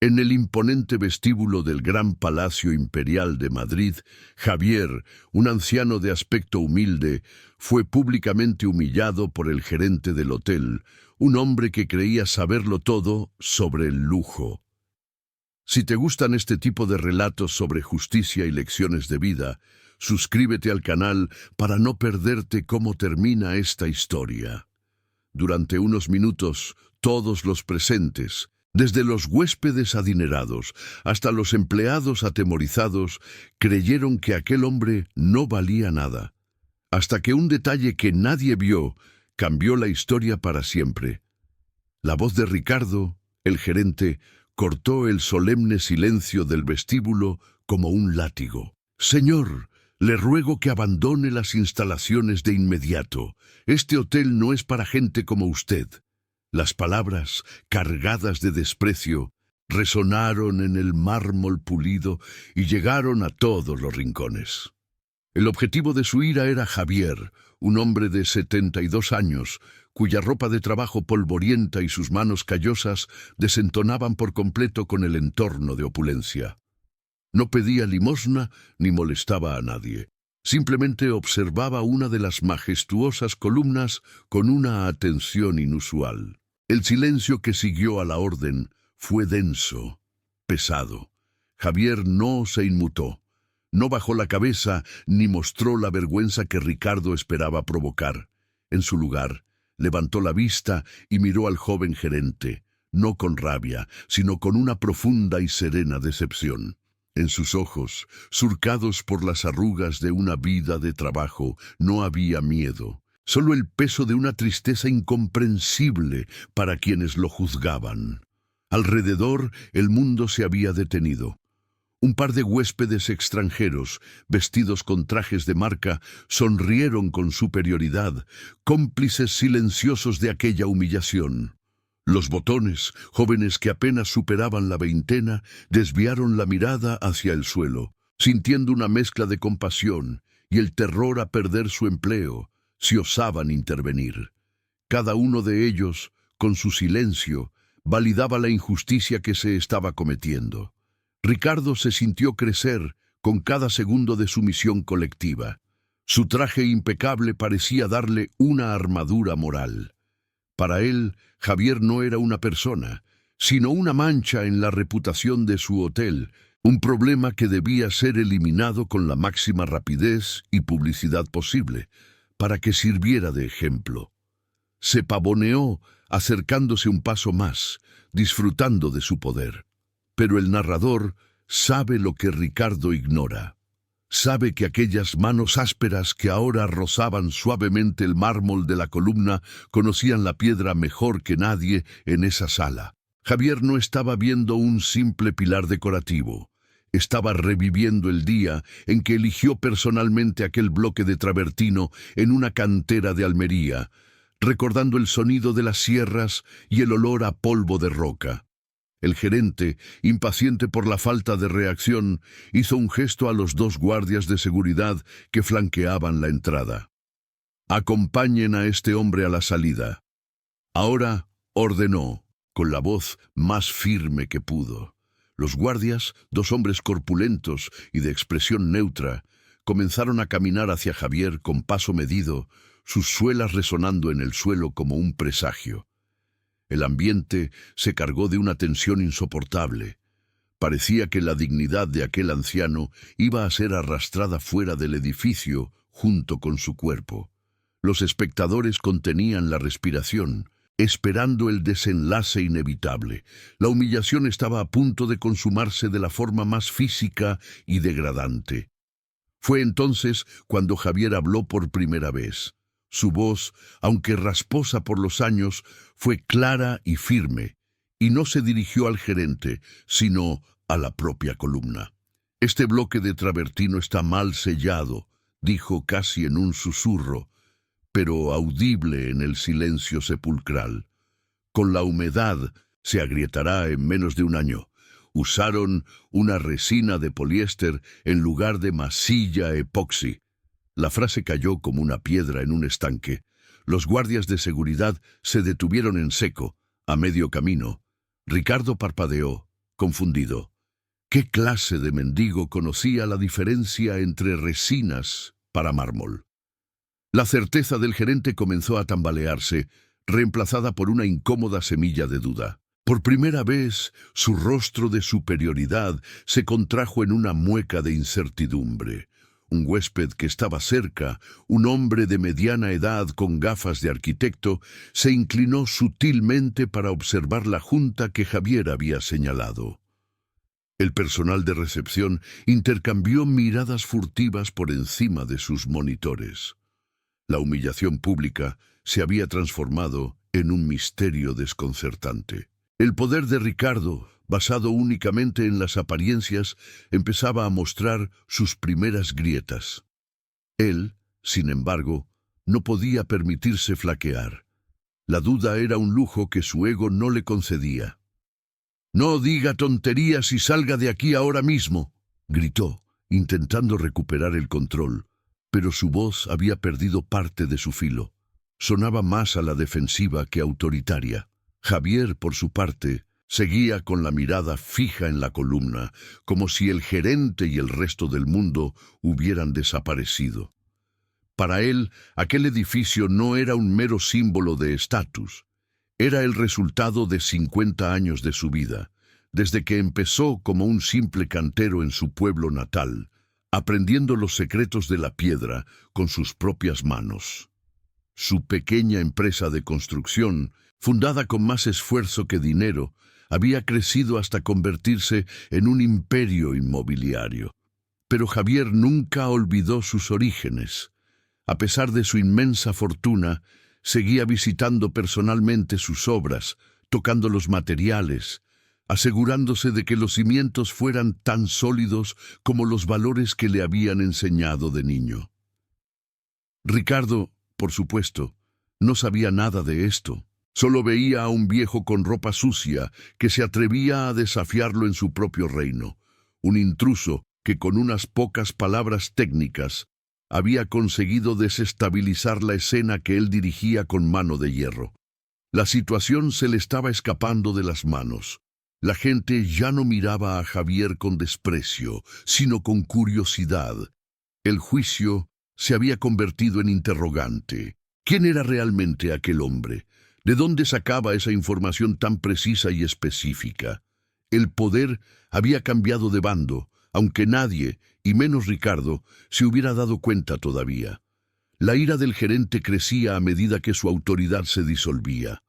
En el imponente vestíbulo del Gran Palacio Imperial de Madrid, Javier, un anciano de aspecto humilde, fue públicamente humillado por el gerente del hotel, un hombre que creía saberlo todo sobre el lujo. Si te gustan este tipo de relatos sobre justicia y lecciones de vida, suscríbete al canal para no perderte cómo termina esta historia. Durante unos minutos, todos los presentes, desde los huéspedes adinerados hasta los empleados atemorizados, creyeron que aquel hombre no valía nada, hasta que un detalle que nadie vio cambió la historia para siempre. La voz de Ricardo, el gerente, cortó el solemne silencio del vestíbulo como un látigo. «Señor, le ruego que abandone las instalaciones de inmediato. Este hotel no es para gente como usted». Las palabras, cargadas de desprecio, resonaron en el mármol pulido y llegaron a todos los rincones. El objetivo de su ira era Javier, un hombre de 72 años, cuya ropa de trabajo polvorienta y sus manos callosas desentonaban por completo con el entorno de opulencia. No pedía limosna ni molestaba a nadie. Simplemente observaba una de las majestuosas columnas con una atención inusual. El silencio que siguió a la orden fue denso, pesado. Javier no se inmutó, no bajó la cabeza ni mostró la vergüenza que Ricardo esperaba provocar. En su lugar, levantó la vista y miró al joven gerente, no con rabia, sino con una profunda y serena decepción. En sus ojos, surcados por las arrugas de una vida de trabajo, no había miedo. Solo el peso de una tristeza incomprensible para quienes lo juzgaban. Alrededor, el mundo se había detenido. Un par de huéspedes extranjeros, vestidos con trajes de marca, sonrieron con superioridad, cómplices silenciosos de aquella humillación. Los botones, jóvenes que apenas superaban la veintena, desviaron la mirada hacia el suelo, sintiendo una mezcla de compasión y el terror a perder su empleo, si osaban intervenir. Cada uno de ellos, con su silencio, validaba la injusticia que se estaba cometiendo. Ricardo se sintió crecer con cada segundo de su misión colectiva. Su traje impecable parecía darle una armadura moral. Para él, Javier no era una persona, sino una mancha en la reputación de su hotel, un problema que debía ser eliminado con la máxima rapidez y publicidad posible, para que sirviera de ejemplo. Se pavoneó, acercándose un paso más, disfrutando de su poder. Pero el narrador sabe lo que Ricardo ignora. Sabe que aquellas manos ásperas que ahora rozaban suavemente el mármol de la columna conocían la piedra mejor que nadie en esa sala. Javier no estaba viendo un simple pilar decorativo. Estaba reviviendo el día en que eligió personalmente aquel bloque de travertino en una cantera de Almería, recordando el sonido de las sierras y el olor a polvo de roca. El gerente, impaciente por la falta de reacción, hizo un gesto a los dos guardias de seguridad que flanqueaban la entrada. «Acompañen a este hombre a la salida». Ahora ordenó, con la voz más firme que pudo. Los guardias, dos hombres corpulentos y de expresión neutra, comenzaron a caminar hacia Javier con paso medido, sus suelas resonando en el suelo como un presagio. El ambiente se cargó de una tensión insoportable. Parecía que la dignidad de aquel anciano iba a ser arrastrada fuera del edificio junto con su cuerpo. Los espectadores contenían la respiración, esperando el desenlace inevitable. La humillación estaba a punto de consumarse de la forma más física y degradante. Fue entonces cuando Javier habló por primera vez. Su voz, aunque rasposa por los años, fue clara y firme, y no se dirigió al gerente, sino a la propia columna. «Este bloque de travertino está mal sellado», dijo casi en un susurro, pero audible en el silencio sepulcral. «Con la humedad se agrietará en menos de un año. Usaron una resina de poliéster en lugar de masilla epoxi». La frase cayó como una piedra en un estanque. Los guardias de seguridad se detuvieron en seco, a medio camino. Ricardo parpadeó, confundido. ¿Qué clase de mendigo conocía la diferencia entre resinas para mármol? La certeza del gerente comenzó a tambalearse, reemplazada por una incómoda semilla de duda. Por primera vez, su rostro de superioridad se contrajo en una mueca de incertidumbre. Un huésped que estaba cerca, un hombre de mediana edad con gafas de arquitecto, se inclinó sutilmente para observar la junta que Javier había señalado. El personal de recepción intercambió miradas furtivas por encima de sus monitores. La humillación pública se había transformado en un misterio desconcertante. El poder de Ricardo, basado únicamente en las apariencias, empezaba a mostrar sus primeras grietas. Él, sin embargo, no podía permitirse flaquear. La duda era un lujo que su ego no le concedía. «No diga tonterías y salga de aquí ahora mismo», gritó, intentando recuperar el control, pero su voz había perdido parte de su filo. Sonaba más a la defensiva que autoritaria. Javier, por su parte, seguía con la mirada fija en la columna, como si el gerente y el resto del mundo hubieran desaparecido. Para él, aquel edificio no era un mero símbolo de estatus. Era el resultado de 50 años de su vida, desde que empezó como un simple cantero en su pueblo natal, aprendiendo los secretos de la piedra con sus propias manos. Su pequeña empresa de construcción, fundada con más esfuerzo que dinero, había crecido hasta convertirse en un imperio inmobiliario. Pero Javier nunca olvidó sus orígenes. A pesar de su inmensa fortuna, seguía visitando personalmente sus obras, tocando los materiales, asegurándose de que los cimientos fueran tan sólidos como los valores que le habían enseñado de niño. Ricardo, por supuesto, no sabía nada de esto. Solo veía a un viejo con ropa sucia que se atrevía a desafiarlo en su propio reino, un intruso que con unas pocas palabras técnicas había conseguido desestabilizar la escena que él dirigía con mano de hierro. La situación se le estaba escapando de las manos. La gente ya no miraba a Javier con desprecio, sino con curiosidad. El juicio se había convertido en interrogante. ¿Quién era realmente aquel hombre? ¿De dónde sacaba esa información tan precisa y específica? El poder había cambiado de bando, aunque nadie, y menos Ricardo, se hubiera dado cuenta todavía. La ira del gerente crecía a medida que su autoridad se disolvía.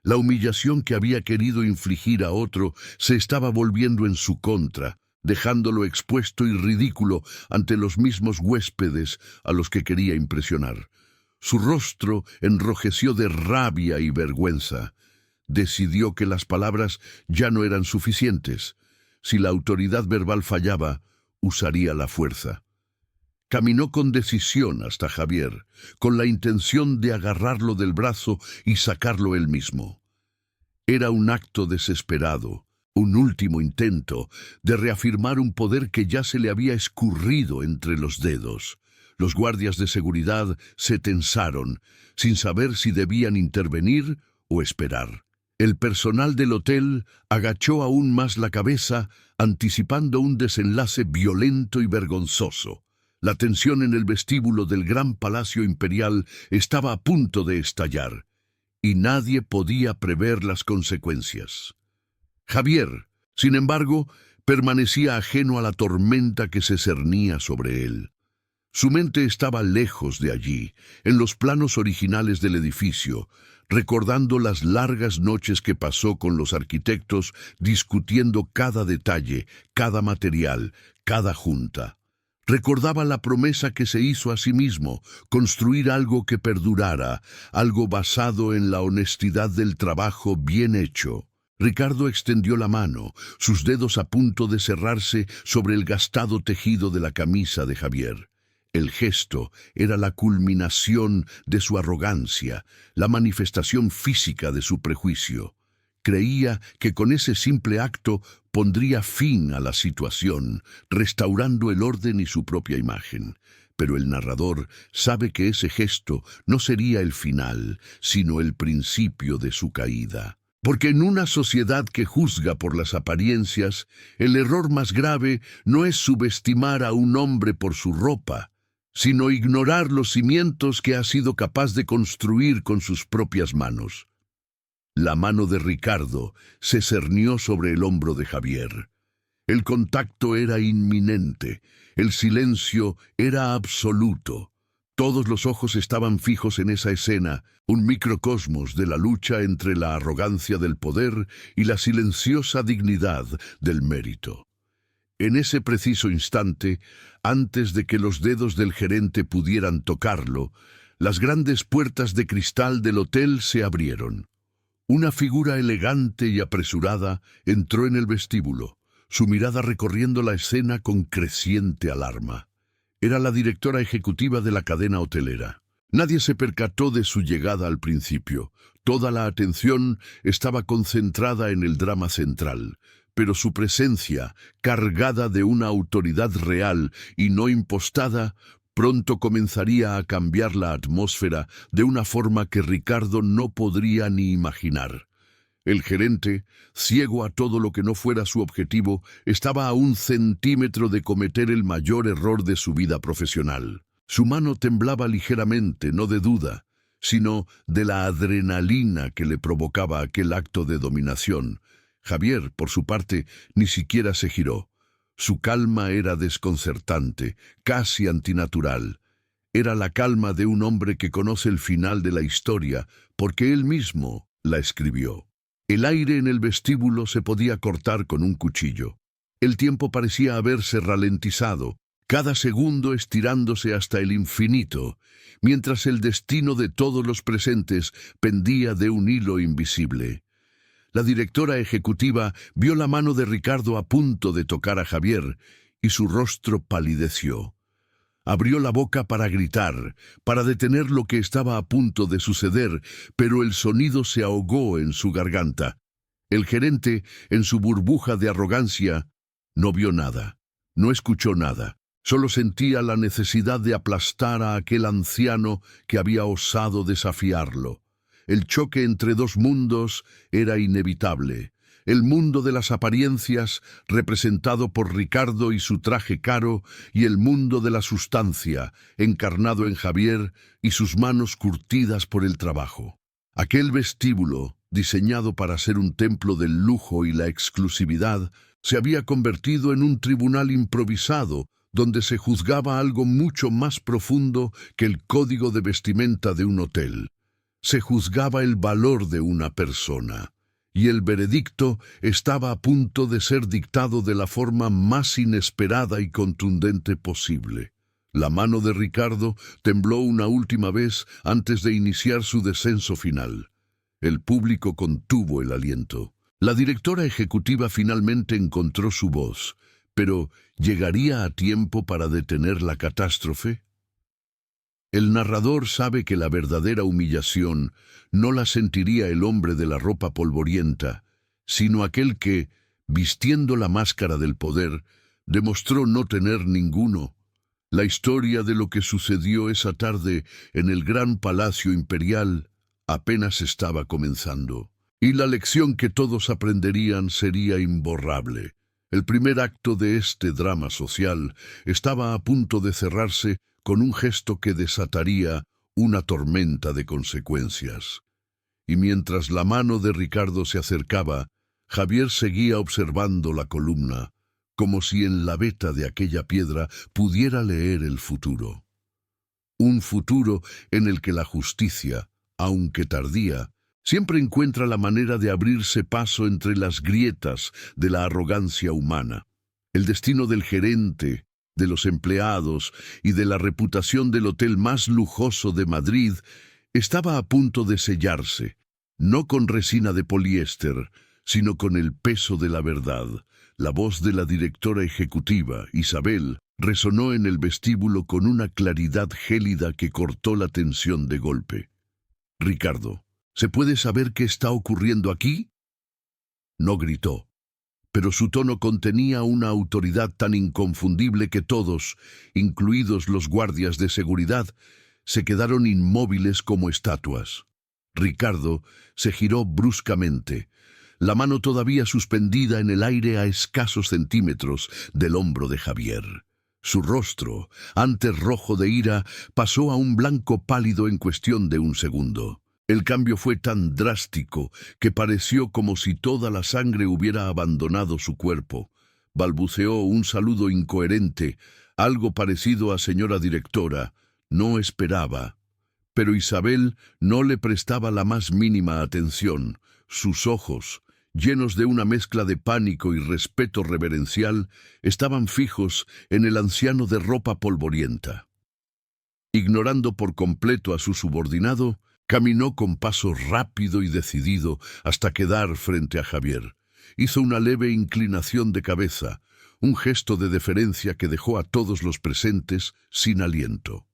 La humillación que había querido infligir a otro se estaba volviendo en su contra, dejándolo expuesto y ridículo ante los mismos huéspedes a los que quería impresionar. Su rostro enrojeció de rabia y vergüenza. Decidió que las palabras ya no eran suficientes. Si la autoridad verbal fallaba, usaría la fuerza. Caminó con decisión hasta Javier, con la intención de agarrarlo del brazo y sacarlo él mismo. Era un acto desesperado, un último intento de reafirmar un poder que ya se le había escurrido entre los dedos. Los guardias de seguridad se tensaron, sin saber si debían intervenir o esperar. El personal del hotel agachó aún más la cabeza, anticipando un desenlace violento y vergonzoso. La tensión en el vestíbulo del gran palacio imperial estaba a punto de estallar, y nadie podía prever las consecuencias. Javier, sin embargo, permanecía ajeno a la tormenta que se cernía sobre él. Su mente estaba lejos de allí, en los planos originales del edificio, recordando las largas noches que pasó con los arquitectos discutiendo cada detalle, cada material, cada junta. Recordaba la promesa que se hizo a sí mismo, construir algo que perdurara, algo basado en la honestidad del trabajo bien hecho. Ricardo extendió la mano, sus dedos a punto de cerrarse sobre el gastado tejido de la camisa de Javier. El gesto era la culminación de su arrogancia, la manifestación física de su prejuicio. Creía que con ese simple acto pondría fin a la situación, restaurando el orden y su propia imagen. Pero el narrador sabe que ese gesto no sería el final, sino el principio de su caída. Porque en una sociedad que juzga por las apariencias, el error más grave no es subestimar a un hombre por su ropa, sino ignorar los cimientos que ha sido capaz de construir con sus propias manos. La mano de Ricardo se cernió sobre el hombro de Javier. El contacto era inminente, el silencio era absoluto. Todos los ojos estaban fijos en esa escena, un microcosmos de la lucha entre la arrogancia del poder y la silenciosa dignidad del mérito. En ese preciso instante, antes de que los dedos del gerente pudieran tocarlo, las grandes puertas de cristal del hotel se abrieron. Una figura elegante y apresurada entró en el vestíbulo, su mirada recorriendo la escena con creciente alarma. Era la directora ejecutiva de la cadena hotelera. Nadie se percató de su llegada al principio. Toda la atención estaba concentrada en el drama central, pero su presencia, cargada de una autoridad real y no impostada, pronto comenzaría a cambiar la atmósfera de una forma que Ricardo no podría ni imaginar. El gerente, ciego a todo lo que no fuera su objetivo, estaba a 1 centímetro de cometer el mayor error de su vida profesional. Su mano temblaba ligeramente, no de duda, sino de la adrenalina que le provocaba aquel acto de dominación. Javier, por su parte, ni siquiera se giró. Su calma era desconcertante, casi antinatural. Era la calma de un hombre que conoce el final de la historia, porque él mismo la escribió. El aire en el vestíbulo se podía cortar con un cuchillo. El tiempo parecía haberse ralentizado, cada segundo estirándose hasta el infinito, mientras el destino de todos los presentes pendía de un hilo invisible. La directora ejecutiva vio la mano de Ricardo a punto de tocar a Javier, y su rostro palideció. Abrió la boca para gritar, para detener lo que estaba a punto de suceder, pero el sonido se ahogó en su garganta. El gerente, en su burbuja de arrogancia, no vio nada, no escuchó nada. Solo sentía la necesidad de aplastar a aquel anciano que había osado desafiarlo. El choque entre dos mundos era inevitable. El mundo de las apariencias, representado por Ricardo y su traje caro, y el mundo de la sustancia, encarnado en Javier y sus manos curtidas por el trabajo. Aquel vestíbulo, diseñado para ser un templo del lujo y la exclusividad, se había convertido en un tribunal improvisado, donde se juzgaba algo mucho más profundo que el código de vestimenta de un hotel. Se juzgaba el valor de una persona. Y el veredicto estaba a punto de ser dictado de la forma más inesperada y contundente posible. La mano de Ricardo tembló una última vez antes de iniciar su descenso final. El público contuvo el aliento. La directora ejecutiva finalmente encontró su voz, pero ¿llegaría a tiempo para detener la catástrofe? El narrador sabe que la verdadera humillación no la sentiría el hombre de la ropa polvorienta, sino aquel que, vistiendo la máscara del poder, demostró no tener ninguno. La historia de lo que sucedió esa tarde en el gran palacio imperial apenas estaba comenzando, y la lección que todos aprenderían sería imborrable. El primer acto de este drama social estaba a punto de cerrarse con un gesto que desataría una tormenta de consecuencias. Y mientras la mano de Ricardo se acercaba, Javier seguía observando la columna, como si en la veta de aquella piedra pudiera leer el futuro. Un futuro en el que la justicia, aunque tardía, siempre encuentra la manera de abrirse paso entre las grietas de la arrogancia humana. El destino del gerente, de los empleados y de la reputación del hotel más lujoso de Madrid estaba a punto de sellarse, no con resina de poliéster, sino con el peso de la verdad. La voz de la directora ejecutiva, Isabel, resonó en el vestíbulo con una claridad gélida que cortó la tensión de golpe. «Ricardo, ¿se puede saber qué está ocurriendo aquí?» No gritó, pero su tono contenía una autoridad tan inconfundible que todos, incluidos los guardias de seguridad, se quedaron inmóviles como estatuas. Ricardo se giró bruscamente, la mano todavía suspendida en el aire a escasos centímetros del hombro de Javier. Su rostro, antes rojo de ira, pasó a un blanco pálido en cuestión de un segundo. El cambio fue tan drástico que pareció como si toda la sangre hubiera abandonado su cuerpo. Balbuceó un saludo incoherente, algo parecido a señora directora. No esperaba. Pero Isabel no le prestaba la más mínima atención. Sus ojos, llenos de una mezcla de pánico y respeto reverencial, estaban fijos en el anciano de ropa polvorienta. Ignorando por completo a su subordinado, caminó con paso rápido y decidido hasta quedar frente a Javier. Hizo una leve inclinación de cabeza, un gesto de deferencia que dejó a todos los presentes sin aliento.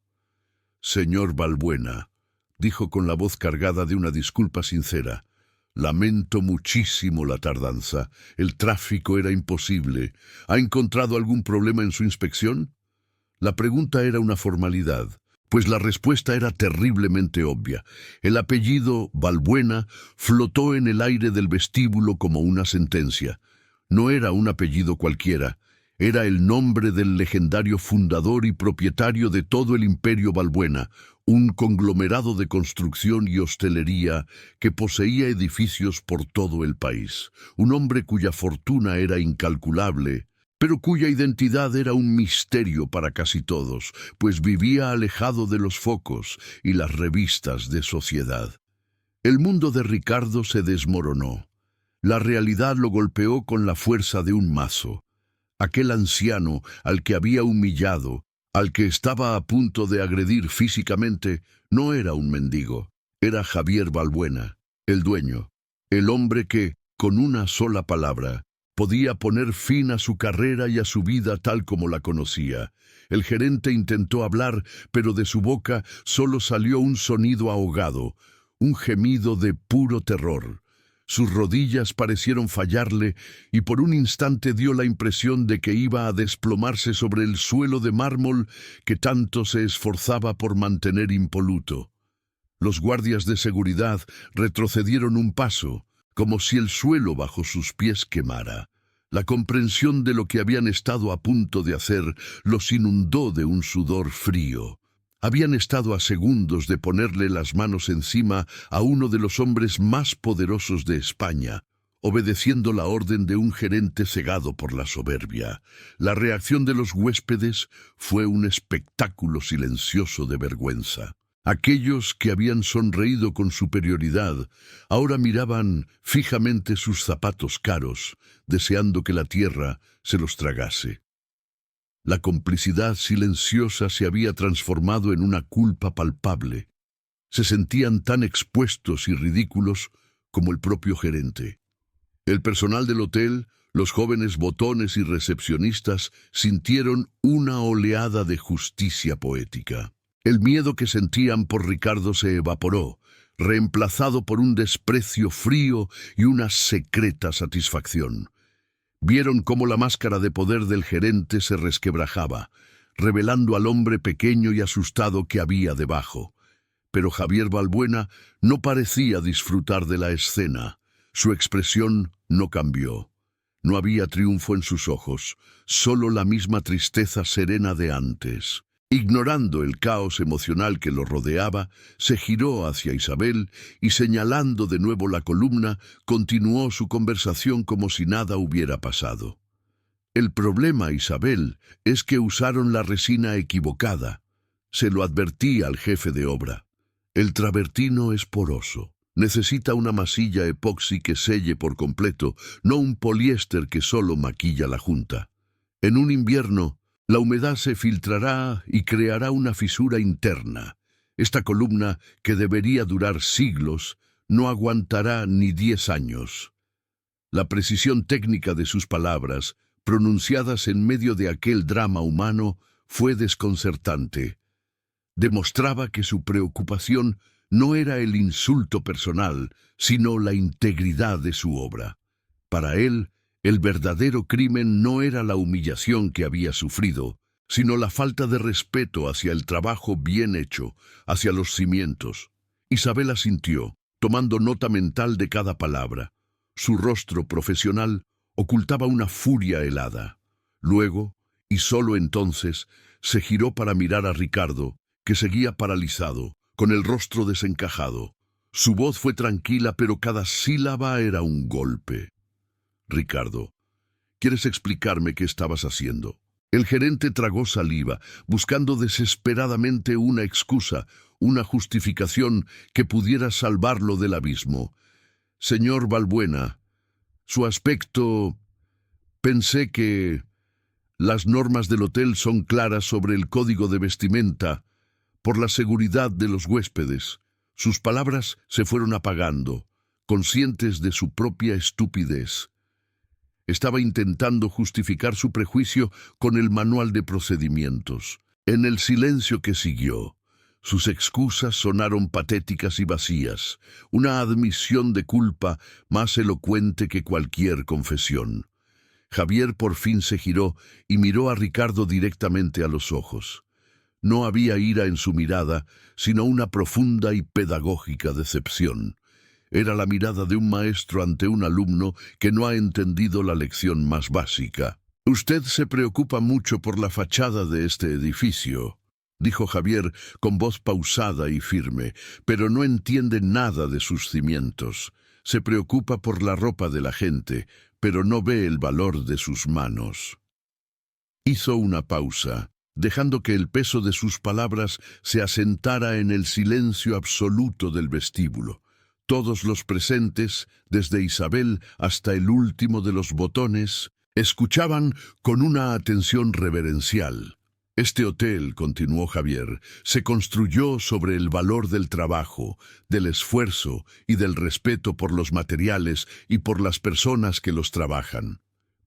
«Señor Balbuena», dijo con la voz cargada de una disculpa sincera, «lamento muchísimo la tardanza. El tráfico era imposible. ¿Ha encontrado algún problema en su inspección?» La pregunta era una formalidad, pues la respuesta era terriblemente obvia. El apellido Balbuena flotó en el aire del vestíbulo como una sentencia. No era un apellido cualquiera. Era el nombre del legendario fundador y propietario de todo el imperio Balbuena, un conglomerado de construcción y hostelería que poseía edificios por todo el país. Un hombre cuya fortuna era incalculable, pero cuya identidad era un misterio para casi todos, pues vivía alejado de los focos y las revistas de sociedad. El mundo de Ricardo se desmoronó. La realidad lo golpeó con la fuerza de un mazo. Aquel anciano al que había humillado, al que estaba a punto de agredir físicamente, no era un mendigo. Era Javier Balbuena, el dueño, el hombre que, con una sola palabra, podía poner fin a su carrera y a su vida tal como la conocía. El gerente intentó hablar, pero de su boca solo salió un sonido ahogado, un gemido de puro terror. Sus rodillas parecieron fallarle y por un instante dio la impresión de que iba a desplomarse sobre el suelo de mármol que tanto se esforzaba por mantener impoluto. Los guardias de seguridad retrocedieron un paso, como si el suelo bajo sus pies quemara. La comprensión de lo que habían estado a punto de hacer los inundó de un sudor frío. Habían estado a segundos de ponerle las manos encima a uno de los hombres más poderosos de España, obedeciendo la orden de un gerente cegado por la soberbia. La reacción de los huéspedes fue un espectáculo silencioso de vergüenza. Aquellos que habían sonreído con superioridad ahora miraban fijamente sus zapatos caros, deseando que la tierra se los tragase. La complicidad silenciosa se había transformado en una culpa palpable. Se sentían tan expuestos y ridículos como el propio gerente. El personal del hotel, los jóvenes botones y recepcionistas sintieron una oleada de justicia poética. El miedo que sentían por Ricardo se evaporó, reemplazado por un desprecio frío y una secreta satisfacción. Vieron cómo la máscara de poder del gerente se resquebrajaba, revelando al hombre pequeño y asustado que había debajo. Pero Javier Balbuena no parecía disfrutar de la escena. Su expresión no cambió. No había triunfo en sus ojos, solo la misma tristeza serena de antes. Ignorando el caos emocional que lo rodeaba, se giró hacia Isabel y, señalando de nuevo la columna, continuó su conversación como si nada hubiera pasado. «El problema, Isabel, es que usaron la resina equivocada. Se lo advertí al jefe de obra. El travertino es poroso. Necesita una masilla epoxi que selle por completo, no un poliéster que solo maquilla la junta. En un invierno, la humedad se filtrará y creará una fisura interna. Esta columna, que debería durar siglos, no aguantará ni 10 años. La precisión técnica de sus palabras, pronunciadas en medio de aquel drama humano, fue desconcertante. Demostraba que su preocupación no era el insulto personal, sino la integridad de su obra. Para él, el verdadero crimen no era la humillación que había sufrido, sino la falta de respeto hacia el trabajo bien hecho, hacia los cimientos. Isabel asintió, tomando nota mental de cada palabra. Su rostro profesional ocultaba una furia helada. Luego, y solo entonces, se giró para mirar a Ricardo, que seguía paralizado, con el rostro desencajado. Su voz fue tranquila, pero cada sílaba era un golpe. Ricardo, ¿quieres explicarme qué estabas haciendo? El gerente tragó saliva, buscando desesperadamente una excusa, una justificación que pudiera salvarlo del abismo. Señor Balbuena, su aspecto... Pensé que... Las normas del hotel son claras sobre el código de vestimenta, por la seguridad de los huéspedes. Sus palabras se fueron apagando, conscientes de su propia estupidez. Estaba intentando justificar su prejuicio con el manual de procedimientos. En el silencio que siguió, sus excusas sonaron patéticas y vacías, una admisión de culpa más elocuente que cualquier confesión. Javier por fin se giró y miró a Ricardo directamente a los ojos. No había ira en su mirada, sino una profunda y pedagógica decepción. Era la mirada de un maestro ante un alumno que no ha entendido la lección más básica. «Usted se preocupa mucho por la fachada de este edificio», dijo Javier con voz pausada y firme, «pero no entiende nada de sus cimientos. Se preocupa por la ropa de la gente, pero no ve el valor de sus manos». Hizo una pausa, dejando que el peso de sus palabras se asentara en el silencio absoluto del vestíbulo. Todos los presentes, desde Isabel hasta el último de los botones, escuchaban con una atención reverencial. Este hotel, continuó Javier, se construyó sobre el valor del trabajo, del esfuerzo y del respeto por los materiales y por las personas que los trabajan.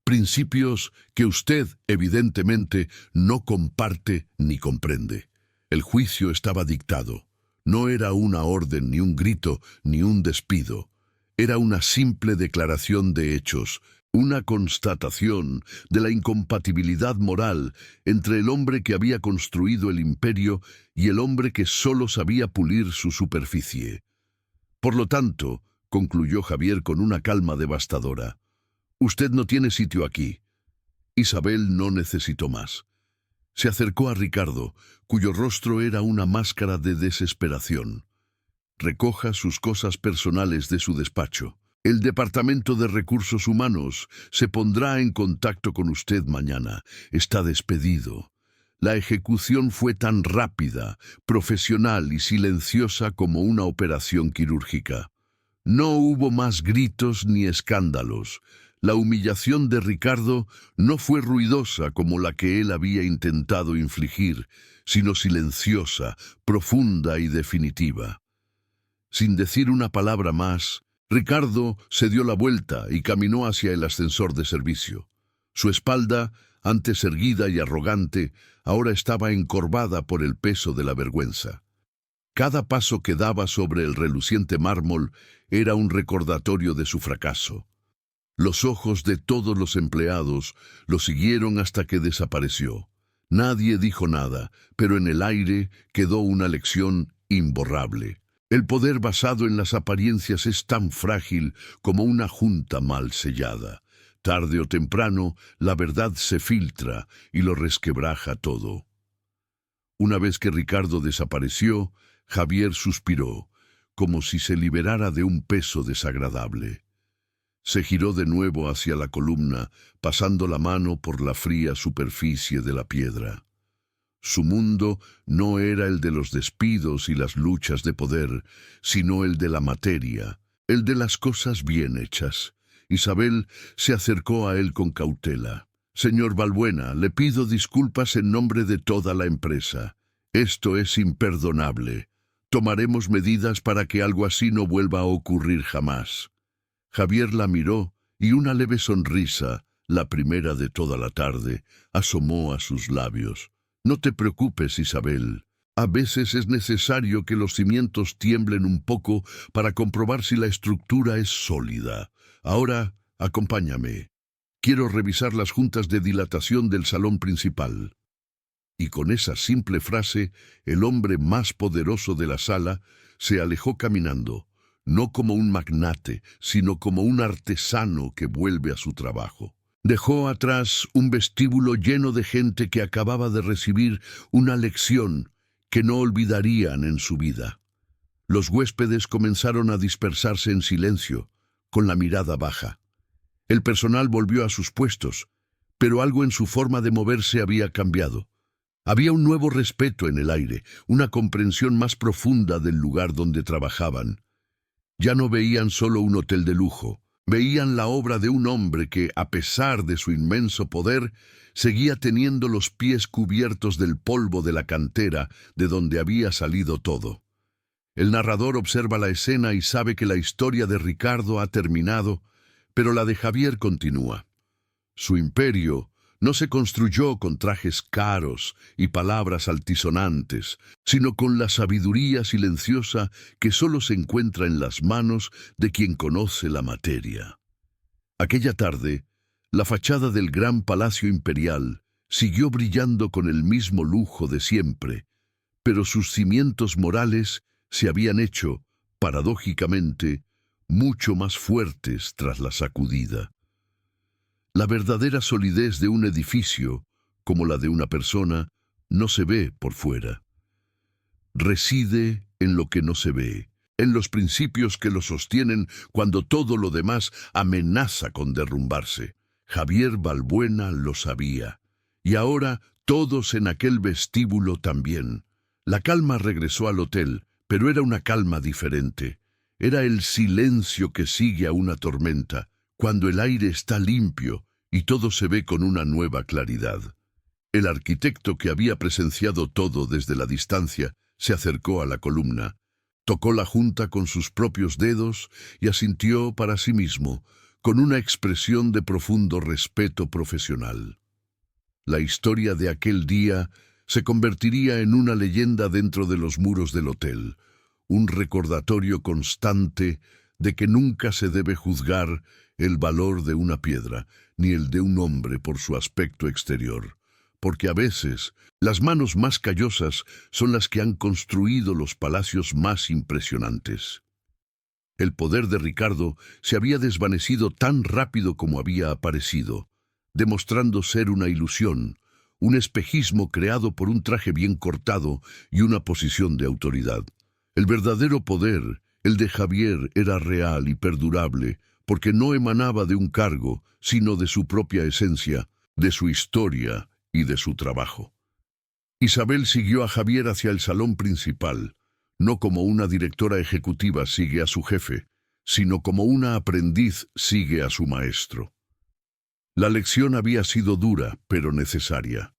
Principios que usted, evidentemente, no comparte ni comprende. El juicio estaba dictado. No era una orden, ni un grito, ni un despido. Era una simple declaración de hechos, una constatación de la incompatibilidad moral entre el hombre que había construido el imperio y el hombre que solo sabía pulir su superficie. Por lo tanto, concluyó Javier con una calma devastadora, usted no tiene sitio aquí. Isabel no necesitó más. Se acercó a Ricardo, cuyo rostro era una máscara de desesperación. Recoja sus cosas personales de su despacho. El Departamento de Recursos Humanos se pondrá en contacto con usted mañana. Está despedido. La ejecución fue tan rápida, profesional y silenciosa como una operación quirúrgica. No hubo más gritos ni escándalos. La humillación de Ricardo no fue ruidosa como la que él había intentado infligir, sino silenciosa, profunda y definitiva. Sin decir una palabra más, Ricardo se dio la vuelta y caminó hacia el ascensor de servicio. Su espalda, antes erguida y arrogante, ahora estaba encorvada por el peso de la vergüenza. Cada paso que daba sobre el reluciente mármol era un recordatorio de su fracaso. Los ojos de todos los empleados lo siguieron hasta que desapareció. Nadie dijo nada, pero en el aire quedó una lección imborrable. El poder basado en las apariencias es tan frágil como una junta mal sellada. Tarde o temprano, la verdad se filtra y lo resquebraja todo. Una vez que Ricardo desapareció, Javier suspiró, como si se liberara de un peso desagradable. Se giró de nuevo hacia la columna, pasando la mano por la fría superficie de la piedra. Su mundo no era el de los despidos y las luchas de poder, sino el de la materia, el de las cosas bien hechas. Isabel se acercó a él con cautela. «Señor Balbuena, le pido disculpas en nombre de toda la empresa. Esto es imperdonable. Tomaremos medidas para que algo así no vuelva a ocurrir jamás». Javier la miró y una leve sonrisa, la primera de toda la tarde, asomó a sus labios. «No te preocupes, Isabel. A veces es necesario que los cimientos tiemblen un poco para comprobar si la estructura es sólida. Ahora, acompáñame. Quiero revisar las juntas de dilatación del salón principal». Y con esa simple frase, el hombre más poderoso de la sala se alejó caminando, no como un magnate, sino como un artesano que vuelve a su trabajo. Dejó atrás un vestíbulo lleno de gente que acababa de recibir una lección que no olvidarían en su vida. Los huéspedes comenzaron a dispersarse en silencio, con la mirada baja. El personal volvió a sus puestos, pero algo en su forma de moverse había cambiado. Había un nuevo respeto en el aire, una comprensión más profunda del lugar donde trabajaban. Ya no veían solo un hotel de lujo, veían la obra de un hombre que, a pesar de su inmenso poder, seguía teniendo los pies cubiertos del polvo de la cantera de donde había salido todo. El narrador observa la escena y sabe que la historia de Ricardo ha terminado, pero la de Javier continúa. Su imperio no se construyó con trajes caros y palabras altisonantes, sino con la sabiduría silenciosa que solo se encuentra en las manos de quien conoce la materia. Aquella tarde, la fachada del gran palacio imperial siguió brillando con el mismo lujo de siempre, pero sus cimientos morales se habían hecho, paradójicamente, mucho más fuertes tras la sacudida. La verdadera solidez de un edificio, como la de una persona, no se ve por fuera. Reside en lo que no se ve, en los principios que lo sostienen cuando todo lo demás amenaza con derrumbarse. Javier Balbuena lo sabía, y ahora todos en aquel vestíbulo también. La calma regresó al hotel, pero era una calma diferente. Era el silencio que sigue a una tormenta, cuando el aire está limpio y todo se ve con una nueva claridad. El arquitecto que había presenciado todo desde la distancia se acercó a la columna, tocó la junta con sus propios dedos y asintió para sí mismo, con una expresión de profundo respeto profesional. La historia de aquel día se convertiría en una leyenda dentro de los muros del hotel, un recordatorio constante de que nunca se debe juzgar el valor de una piedra, ni el de un hombre por su aspecto exterior, porque a veces las manos más callosas son las que han construido los palacios más impresionantes. El poder de Ricardo se había desvanecido tan rápido como había aparecido, demostrando ser una ilusión, un espejismo creado por un traje bien cortado y una posición de autoridad. El verdadero poder, el de Javier, era real y perdurable, porque no emanaba de un cargo, sino de su propia esencia, de su historia y de su trabajo. Isabel siguió a Javier hacia el salón principal, no como una directora ejecutiva sigue a su jefe, sino como una aprendiz sigue a su maestro. La lección había sido dura, pero necesaria.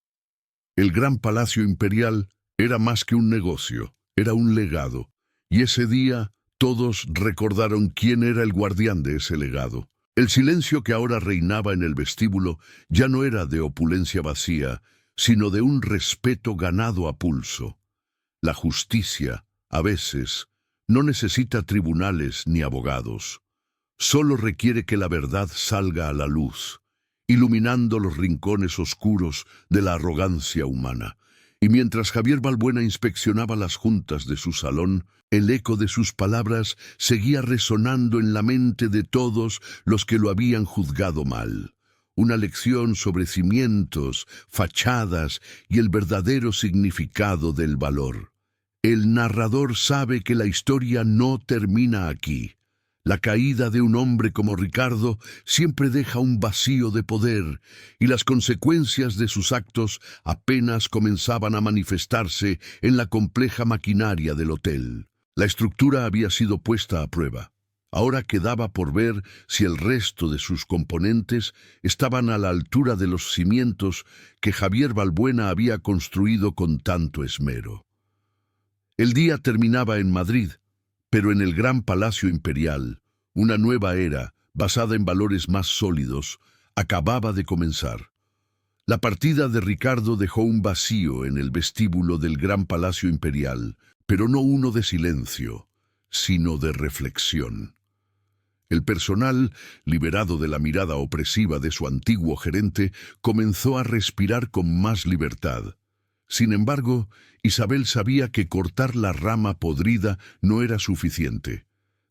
El gran palacio imperial era más que un negocio, era un legado, y ese día todos recordaron quién era el guardián de ese legado. El silencio que ahora reinaba en el vestíbulo ya no era de opulencia vacía, sino de un respeto ganado a pulso. La justicia, a veces, no necesita tribunales ni abogados. Solo requiere que la verdad salga a la luz, iluminando los rincones oscuros de la arrogancia humana. Y mientras Javier Balbuena inspeccionaba las juntas de su salón, el eco de sus palabras seguía resonando en la mente de todos los que lo habían juzgado mal. Una lección sobre cimientos, fachadas y el verdadero significado del valor. El narrador sabe que la historia no termina aquí. La caída de un hombre como Ricardo siempre deja un vacío de poder, y las consecuencias de sus actos apenas comenzaban a manifestarse en la compleja maquinaria del hotel. La estructura había sido puesta a prueba. Ahora quedaba por ver si el resto de sus componentes estaban a la altura de los cimientos que Javier Balbuena había construido con tanto esmero. El día terminaba en Madrid, pero en el gran palacio imperial, una nueva era, basada en valores más sólidos, acababa de comenzar. La partida de Ricardo dejó un vacío en el vestíbulo del gran palacio imperial, pero no uno de silencio, sino de reflexión. El personal, liberado de la mirada opresiva de su antiguo gerente, comenzó a respirar con más libertad. Sin embargo, Isabel sabía que cortar la rama podrida no era suficiente.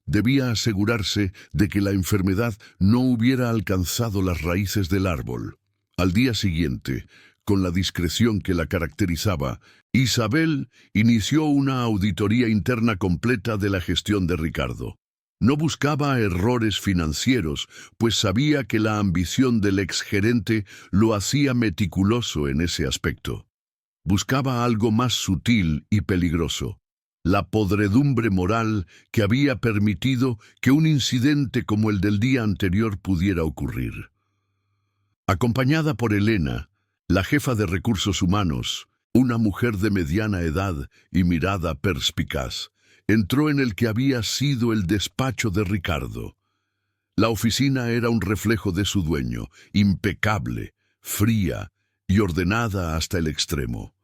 Debía asegurarse de que la enfermedad no hubiera alcanzado las raíces del árbol. Al día siguiente, con la discreción que la caracterizaba, Isabel inició una auditoría interna completa de la gestión de Ricardo. No buscaba errores financieros, pues sabía que la ambición del exgerente lo hacía meticuloso en ese aspecto. Buscaba algo más sutil y peligroso: la podredumbre moral que había permitido que un incidente como el del día anterior pudiera ocurrir. Acompañada por Elena, la jefa de recursos humanos, una mujer de mediana edad y mirada perspicaz, entró en el que había sido el despacho de Ricardo. La oficina era un reflejo de su dueño, impecable, fría y ordenada hasta el extremo.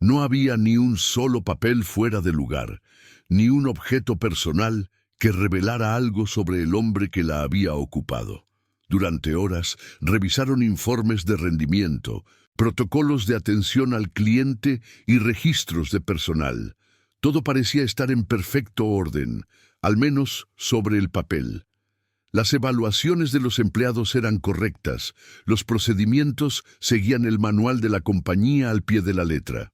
No había ni un solo papel fuera de lugar, ni un objeto personal que revelara algo sobre el hombre que la había ocupado. Durante horas revisaron informes de rendimiento, protocolos de atención al cliente y registros de personal. Todo parecía estar en perfecto orden, al menos sobre el papel. Las evaluaciones de los empleados eran correctas, los procedimientos seguían el manual de la compañía al pie de la letra.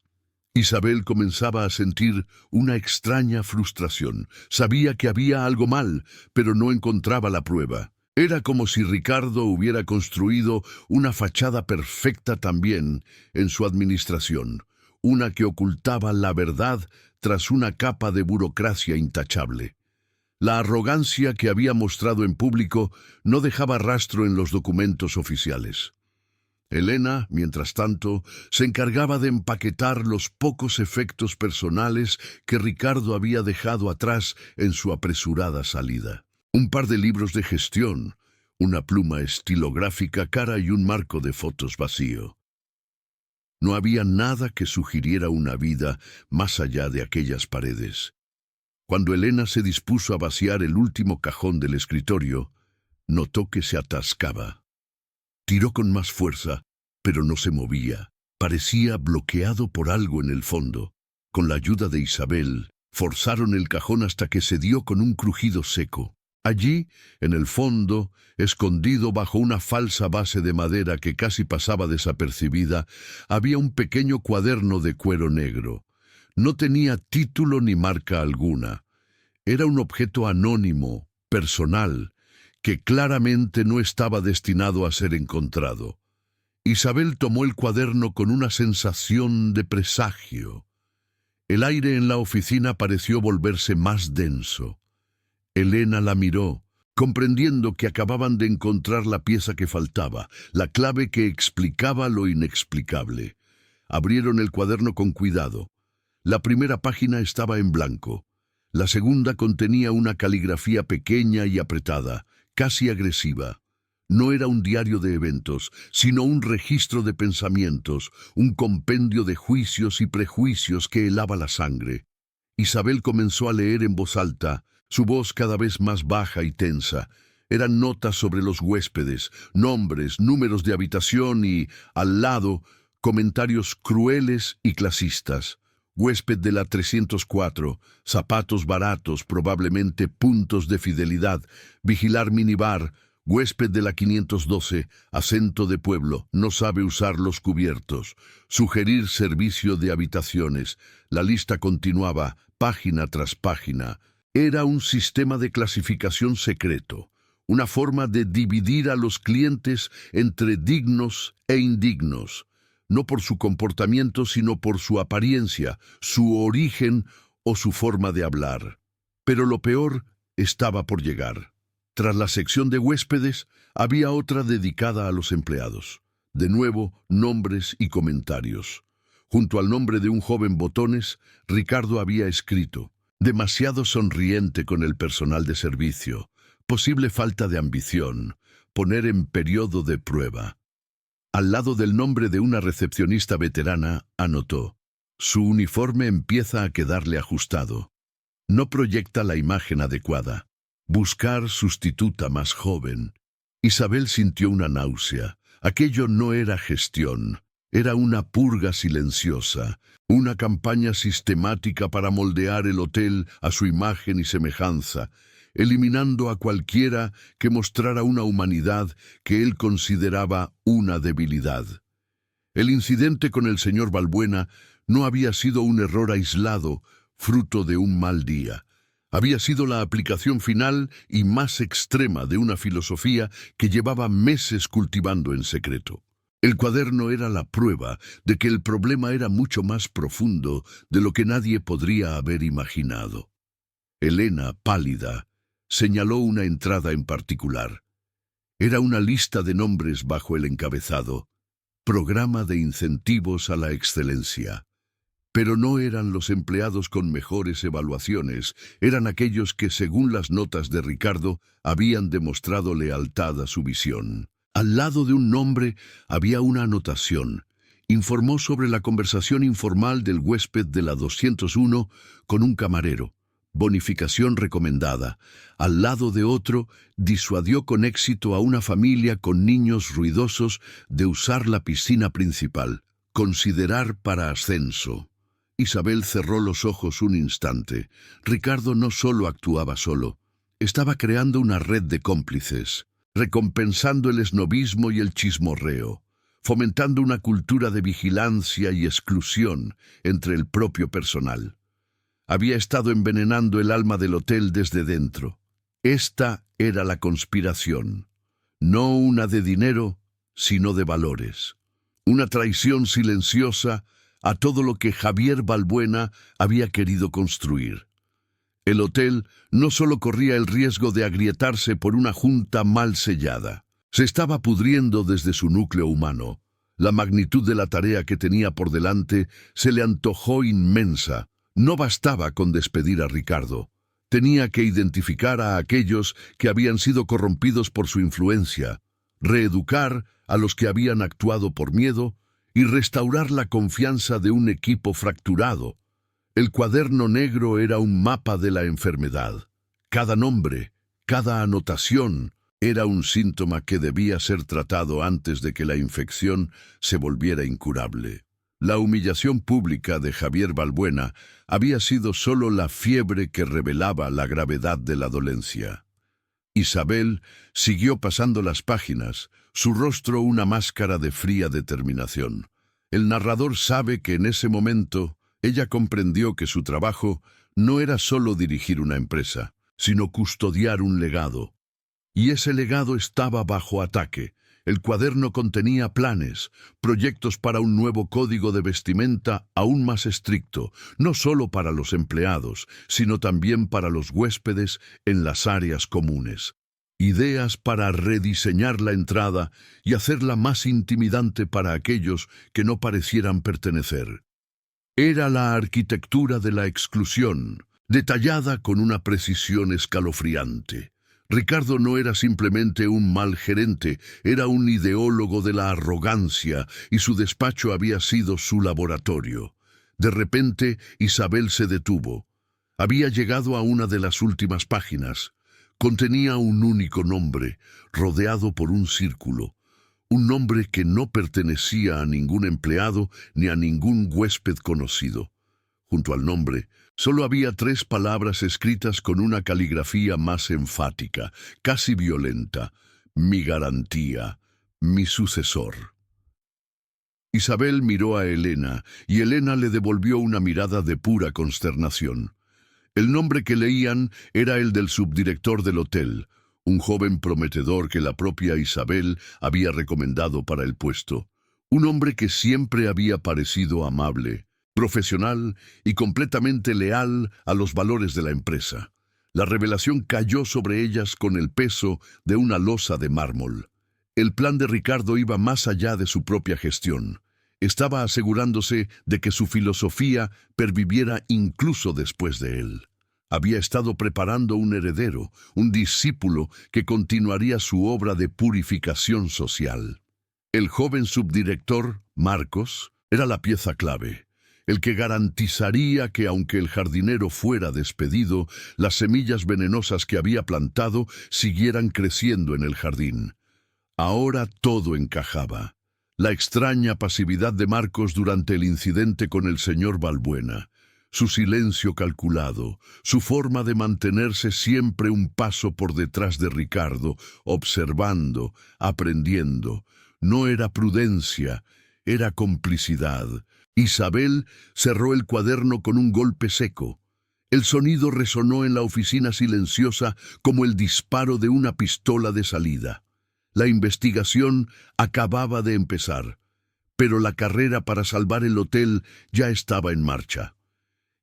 Isabel comenzaba a sentir una extraña frustración. Sabía que había algo mal, pero no encontraba la prueba. Era como si Ricardo hubiera construido una fachada perfecta también en su administración, una que ocultaba la verdad tras una capa de burocracia intachable. La arrogancia que había mostrado en público no dejaba rastro en los documentos oficiales. Elena, mientras tanto, se encargaba de empaquetar los pocos efectos personales que Ricardo había dejado atrás en su apresurada salida. Un par de libros de gestión, una pluma estilográfica cara y un marco de fotos vacío. No había nada que sugiriera una vida más allá de aquellas paredes. Cuando Elena se dispuso a vaciar el último cajón del escritorio, notó que se atascaba. Tiró con más fuerza, pero no se movía. Parecía bloqueado por algo en el fondo. Con la ayuda de Isabel, forzaron el cajón hasta que se dio con un crujido seco. Allí, en el fondo, escondido bajo una falsa base de madera que casi pasaba desapercibida, había un pequeño cuaderno de cuero negro. No tenía título ni marca alguna. Era un objeto anónimo, personal, que claramente no estaba destinado a ser encontrado. Isabel tomó el cuaderno con una sensación de presagio. El aire en la oficina pareció volverse más denso. Elena la miró, comprendiendo que acababan de encontrar la pieza que faltaba, la clave que explicaba lo inexplicable. Abrieron el cuaderno con cuidado. La primera página estaba en blanco. La segunda contenía una caligrafía pequeña y apretada, casi agresiva. No era un diario de eventos, sino un registro de pensamientos, un compendio de juicios y prejuicios que helaba la sangre. Isabel comenzó a leer en voz alta, su voz cada vez más baja y tensa. Eran notas sobre los huéspedes, nombres, números de habitación y, al lado, comentarios crueles y clasistas. Huésped de la 304, zapatos baratos, probablemente puntos de fidelidad, vigilar minibar. Huésped de la 512, acento de pueblo, no sabe usar los cubiertos. Sugerir servicio de habitaciones. La lista continuaba, página tras página. Era un sistema de clasificación secreto, una forma de dividir a los clientes entre dignos e indignos, no por su comportamiento sino por su apariencia, su origen o su forma de hablar. Pero lo peor estaba por llegar. Tras la sección de huéspedes, había otra dedicada a los empleados. De nuevo, nombres y comentarios. Junto al nombre de un joven botones, Ricardo había escrito: demasiado sonriente con el personal de servicio, posible falta de ambición, poner en periodo de prueba. Al lado del nombre de una recepcionista veterana, anotó: su uniforme empieza a quedarle ajustado. No proyecta la imagen adecuada. Buscar sustituta más joven. Isabel sintió una náusea. Aquello no era gestión. Era una purga silenciosa, una campaña sistemática para moldear el hotel a su imagen y semejanza. eliminando a cualquiera que mostrara una humanidad que él consideraba una debilidad. El incidente con el señor Balbuena no había sido un error aislado, fruto de un mal día. Había sido la aplicación final y más extrema de una filosofía que llevaba meses cultivando en secreto. El cuaderno era la prueba de que el problema era mucho más profundo de lo que nadie podría haber imaginado. Elena, pálida, señaló una entrada en particular. Era una lista de nombres bajo el encabezado Programa de Incentivos a la Excelencia. Pero no eran los empleados con mejores evaluaciones, eran aquellos que, según las notas de Ricardo, habían demostrado lealtad a su visión. Al lado de un nombre había una anotación. Informó sobre la conversación informal del huésped de la 201 con un camarero. Bonificación recomendada. Al lado de otro, disuadió con éxito a una familia con niños ruidosos de usar la piscina principal. Considerar para ascenso. Isabel cerró los ojos un instante. Ricardo no solo actuaba solo, estaba creando una red de cómplices, recompensando el esnobismo y el chismorreo, fomentando una cultura de vigilancia y exclusión entre el propio personal. Había estado envenenando el alma del hotel desde dentro. Esta era la conspiración, no una de dinero, sino de valores. Una traición silenciosa a todo lo que Javier Balbuena había querido construir. El hotel no solo corría el riesgo de agrietarse por una junta mal sellada, se estaba pudriendo desde su núcleo humano. La magnitud de la tarea que tenía por delante se le antojó inmensa. No bastaba con despedir a Ricardo. Tenía que identificar a aquellos que habían sido corrompidos por su influencia, reeducar a los que habían actuado por miedo y restaurar la confianza de un equipo fracturado. El cuaderno negro era un mapa de la enfermedad. Cada nombre, cada anotación, era un síntoma que debía ser tratado antes de que la infección se volviera incurable. La humillación pública de Javier Balbuena había sido solo la fiebre que revelaba la gravedad de la dolencia. Isabel siguió pasando las páginas, su rostro una máscara de fría determinación. El narrador sabe que en ese momento ella comprendió que su trabajo no era solo dirigir una empresa, sino custodiar un legado. Y ese legado estaba bajo ataque. El cuaderno contenía planes, proyectos para un nuevo código de vestimenta aún más estricto, no solo para los empleados, sino también para los huéspedes en las áreas comunes. Ideas para rediseñar la entrada y hacerla más intimidante para aquellos que no parecieran pertenecer. Era la arquitectura de la exclusión, detallada con una precisión escalofriante. Ricardo no era simplemente un mal gerente, era un ideólogo de la arrogancia y su despacho había sido su laboratorio. De repente, Isabel se detuvo. Había llegado a una de las últimas páginas. Contenía un único nombre, rodeado por un círculo. Un nombre que no pertenecía a ningún empleado ni a ningún huésped conocido. Junto al nombre, solo había 3 palabras escritas con una caligrafía más enfática, casi violenta. Mi garantía, mi sucesor. Isabel miró a Elena, y Elena le devolvió una mirada de pura consternación. El nombre que leían era el del subdirector del hotel, un joven prometedor que la propia Isabel había recomendado para el puesto. Un hombre que siempre había parecido amable, profesional y completamente leal a los valores de la empresa. La revelación cayó sobre ellas con el peso de una losa de mármol. El plan de Ricardo iba más allá de su propia gestión. Estaba asegurándose de que su filosofía perviviera incluso después de él. Había estado preparando un heredero, un discípulo que continuaría su obra de purificación social. El joven subdirector, Marcos, era la pieza clave, el que garantizaría que aunque el jardinero fuera despedido, las semillas venenosas que había plantado siguieran creciendo en el jardín. Ahora todo encajaba. La extraña pasividad de Marcos durante el incidente con el señor Balbuena, Su silencio calculado, su forma de mantenerse siempre un paso por detrás de Ricardo, observando, aprendiendo. No era prudencia, era complicidad. Isabel cerró el cuaderno con un golpe seco. El sonido resonó en la oficina silenciosa como el disparo de una pistola de salida. La investigación acababa de empezar, pero la carrera para salvar el hotel ya estaba en marcha.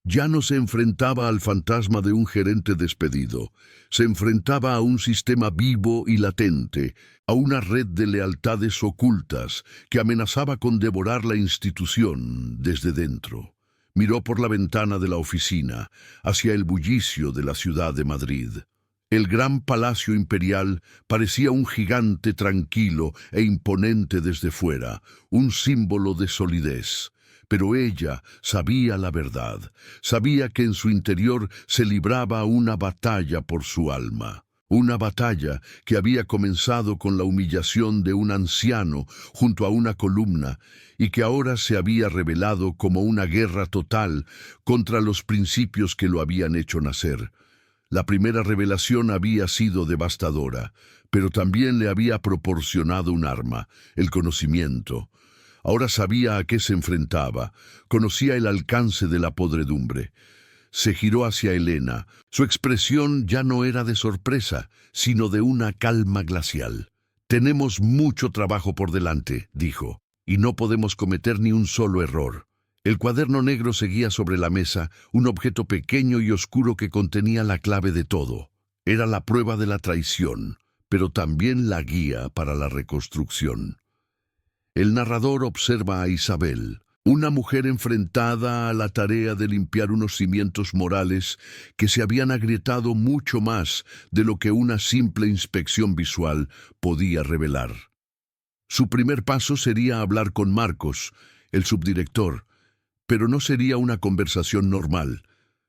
Ya no se enfrentaba al fantasma de un gerente despedido, se enfrentaba a un sistema vivo y latente, a una red de lealtades ocultas que amenazaba con devorar la institución desde dentro. Miró por la ventana de la oficina, hacia el bullicio de la ciudad de Madrid. El gran palacio imperial parecía un gigante tranquilo e imponente desde fuera, un símbolo de solidez. Pero ella sabía la verdad, sabía que en su interior se libraba una batalla por su alma. Una batalla que había comenzado con la humillación de un anciano junto a una columna y que ahora se había revelado como una guerra total contra los principios que lo habían hecho nacer. La primera revelación había sido devastadora, pero también le había proporcionado un arma, el conocimiento. Ahora sabía a qué se enfrentaba, conocía el alcance de la podredumbre. Se giró hacia Helena. Su expresión ya no era de sorpresa, sino de una calma glacial. «Tenemos mucho trabajo por delante», dijo, «y no podemos cometer ni un solo error». El cuaderno negro seguía sobre la mesa, un objeto pequeño y oscuro que contenía la clave de todo. Era la prueba de la traición, pero también la guía para la reconstrucción. El narrador observa a Isabel, una mujer enfrentada a la tarea de limpiar unos cimientos morales que se habían agrietado mucho más de lo que una simple inspección visual podía revelar. Su primer paso sería hablar con Marcos, el subdirector, pero no sería una conversación normal.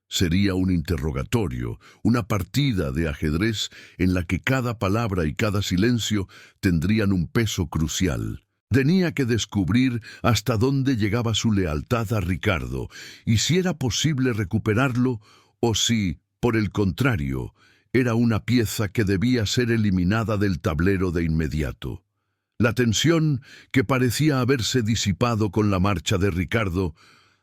Sería un interrogatorio, una partida de ajedrez en la que cada palabra y cada silencio tendrían un peso crucial. Tenía que descubrir hasta dónde llegaba su lealtad a Ricardo y si era posible recuperarlo o si, por el contrario, era una pieza que debía ser eliminada del tablero de inmediato. La tensión, que parecía haberse disipado con la marcha de Ricardo,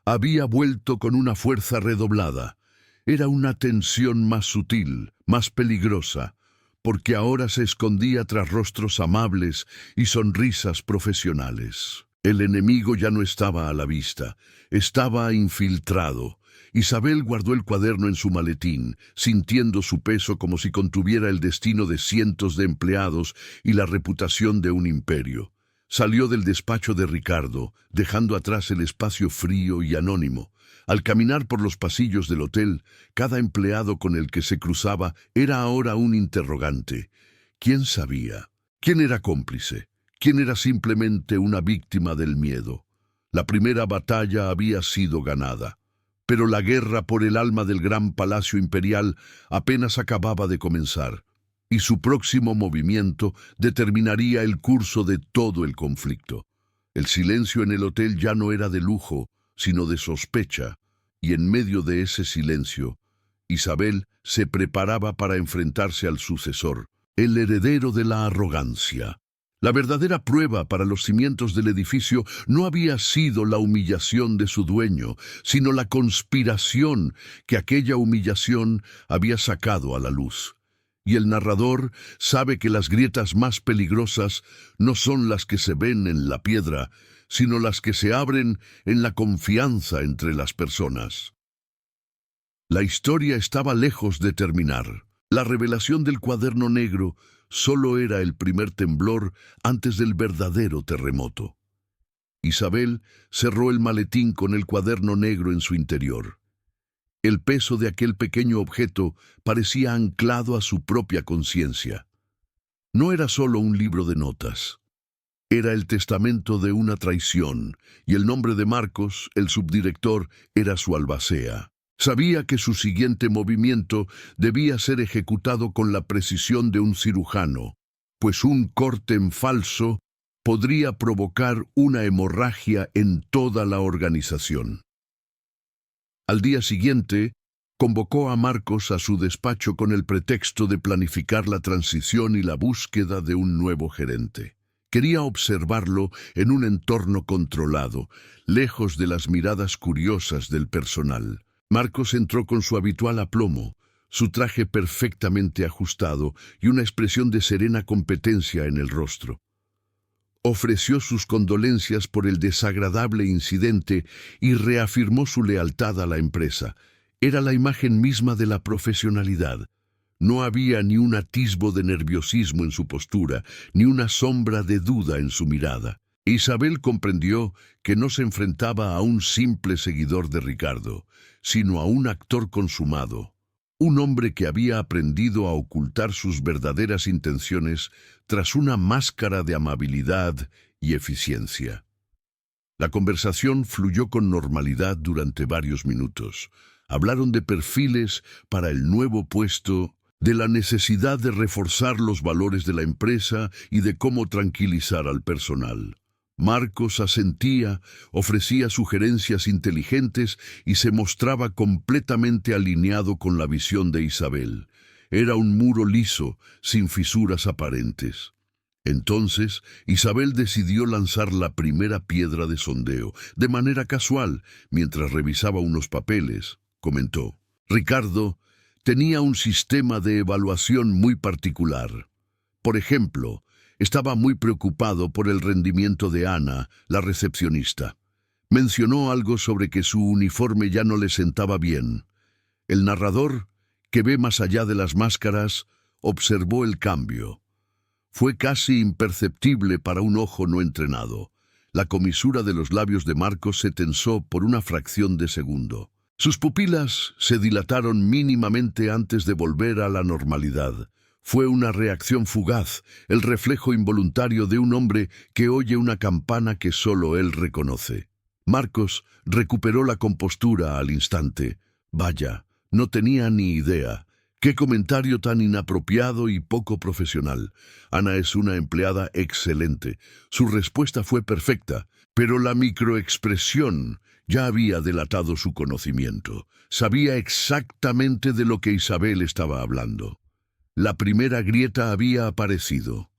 había vuelto con una fuerza redoblada. Era una tensión más sutil, más peligrosa, porque ahora se escondía tras rostros amables y sonrisas profesionales. El enemigo ya no estaba a la vista, estaba infiltrado. Isabel guardó el cuaderno en su maletín, sintiendo su peso como si contuviera el destino de cientos de empleados y la reputación de un imperio. Salió del despacho de Ricardo, dejando atrás el espacio frío y anónimo. Al caminar por los pasillos del hotel, cada empleado con el que se cruzaba era ahora un interrogante. ¿Quién sabía? ¿Quién era cómplice? ¿Quién era simplemente una víctima del miedo? La primera batalla había sido ganada, pero la guerra por el alma del gran palacio imperial apenas acababa de comenzar, y su próximo movimiento determinaría el curso de todo el conflicto. El silencio en el hotel ya no era de lujo, sino de sospecha, y en medio de ese silencio, Isabel se preparaba para enfrentarse al sucesor, el heredero de la arrogancia. La verdadera prueba para los cimientos del edificio no había sido la humillación de su dueño, sino la conspiración que aquella humillación había sacado a la luz. Y el narrador sabe que las grietas más peligrosas no son las que se ven en la piedra, sino las que se abren en la confianza entre las personas. La historia estaba lejos de terminar. La revelación del cuaderno negro solo era el primer temblor antes del verdadero terremoto. Isabel cerró el maletín con el cuaderno negro en su interior. El peso de aquel pequeño objeto parecía anclado a su propia conciencia. No era solo un libro de notas. Era el testamento de una traición, y el nombre de Marcos, el subdirector, era su albacea. Sabía que su siguiente movimiento debía ser ejecutado con la precisión de un cirujano, pues un corte en falso podría provocar una hemorragia en toda la organización. Al día siguiente, convocó a Marcos a su despacho con el pretexto de planificar la transición y la búsqueda de un nuevo gerente. Quería observarlo en un entorno controlado, lejos de las miradas curiosas del personal. Marcos entró con su habitual aplomo, su traje perfectamente ajustado y una expresión de serena competencia en el rostro. Ofreció sus condolencias por el desagradable incidente y reafirmó su lealtad a la empresa. Era la imagen misma de la profesionalidad. No había ni un atisbo de nerviosismo en su postura, ni una sombra de duda en su mirada. Isabel comprendió que no se enfrentaba a un simple seguidor de Ricardo, sino a un actor consumado, un hombre que había aprendido a ocultar sus verdaderas intenciones tras una máscara de amabilidad y eficiencia. La conversación fluyó con normalidad durante varios minutos. Hablaron de perfiles para el nuevo puesto, de la necesidad de reforzar los valores de la empresa y de cómo tranquilizar al personal. Marcos asentía, ofrecía sugerencias inteligentes y se mostraba completamente alineado con la visión de Isabel. Era un muro liso, sin fisuras aparentes. Entonces, Isabel decidió lanzar la primera piedra de sondeo, de manera casual, mientras revisaba unos papeles. Comentó: Ricardo tenía un sistema de evaluación muy particular. Por ejemplo, estaba muy preocupado por el rendimiento de Ana, la recepcionista. Mencionó algo sobre que su uniforme ya no le sentaba bien. El narrador, que ve más allá de las máscaras, observó el cambio. Fue casi imperceptible para un ojo no entrenado. La comisura de los labios de Marcos se tensó por una fracción de segundo. Sus pupilas se dilataron mínimamente antes de volver a la normalidad. Fue una reacción fugaz, el reflejo involuntario de un hombre que oye una campana que solo él reconoce. Marcos recuperó la compostura al instante. Vaya, no tenía ni idea. ¡Qué comentario tan inapropiado y poco profesional! Ana es una empleada excelente. Su respuesta fue perfecta, pero la microexpresión ya había delatado su conocimiento. Sabía exactamente de lo que Isabel estaba hablando. La primera grieta había aparecido.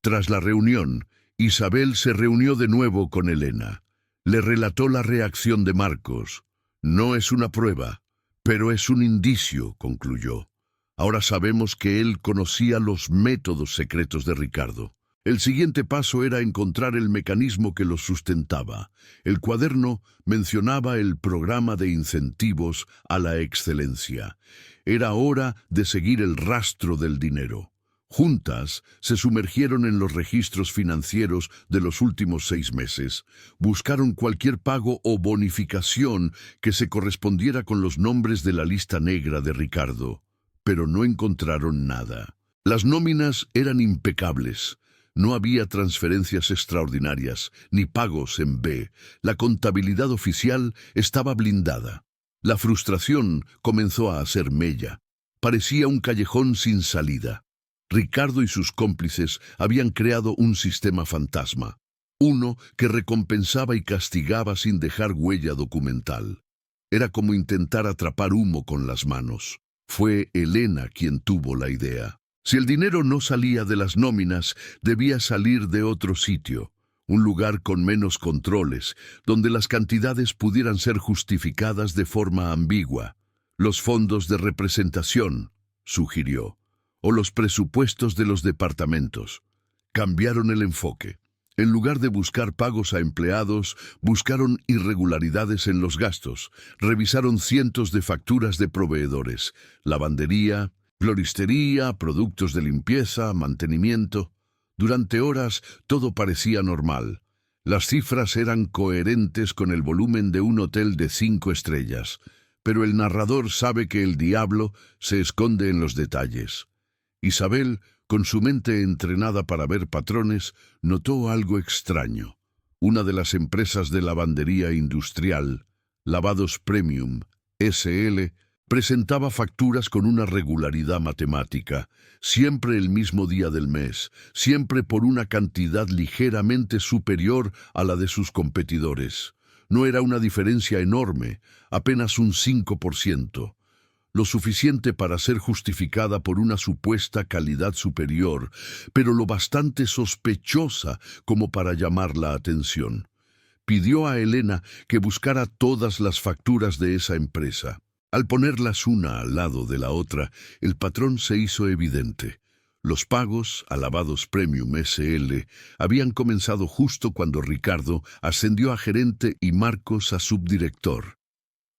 Tras la reunión, Isabel se reunió de nuevo con Elena. Le relató la reacción de Marcos. No es una prueba, pero es un indicio, concluyó. Ahora sabemos que él conocía los métodos secretos de Ricardo. El siguiente paso era encontrar el mecanismo que los sustentaba. El cuaderno mencionaba el programa de incentivos a la excelencia. Era hora de seguir el rastro del dinero. Juntas se sumergieron en los registros financieros de los últimos 6 meses. Buscaron cualquier pago o bonificación que se correspondiera con los nombres de la lista negra de Ricardo, pero no encontraron nada. Las nóminas eran impecables. No había transferencias extraordinarias, ni pagos en B. La contabilidad oficial estaba blindada. La frustración comenzó a hacer mella. Parecía un callejón sin salida. Ricardo y sus cómplices habían creado un sistema fantasma, uno que recompensaba y castigaba sin dejar huella documental. Era como intentar atrapar humo con las manos. Fue Elena quien tuvo la idea. Si el dinero no salía de las nóminas, debía salir de otro sitio, un lugar con menos controles, donde las cantidades pudieran ser justificadas de forma ambigua. Los fondos de representación, sugirió, o los presupuestos de los departamentos. Cambiaron el enfoque. En lugar de buscar pagos a empleados, buscaron irregularidades en los gastos. Revisaron cientos de facturas de proveedores, lavandería, floristería, productos de limpieza, mantenimiento. Durante horas todo parecía normal. Las cifras eran coherentes con el volumen de un hotel de 5 estrellas, pero el narrador sabe que el diablo se esconde en los detalles. Isabel, con su mente entrenada para ver patrones, notó algo extraño. Una de las empresas de lavandería industrial, Lavados Premium, SL, presentaba facturas con una regularidad matemática, siempre el mismo día del mes, siempre por una cantidad ligeramente superior a la de sus competidores. No era una diferencia enorme, apenas un 5%, lo suficiente para ser justificada por una supuesta calidad superior, pero lo bastante sospechosa como para llamar la atención. Pidió a Elena que buscara todas las facturas de esa empresa. Al ponerlas una al lado de la otra, el patrón se hizo evidente. Los pagos a Lavados Premium SL habían comenzado justo cuando Ricardo ascendió a gerente y Marcos a subdirector.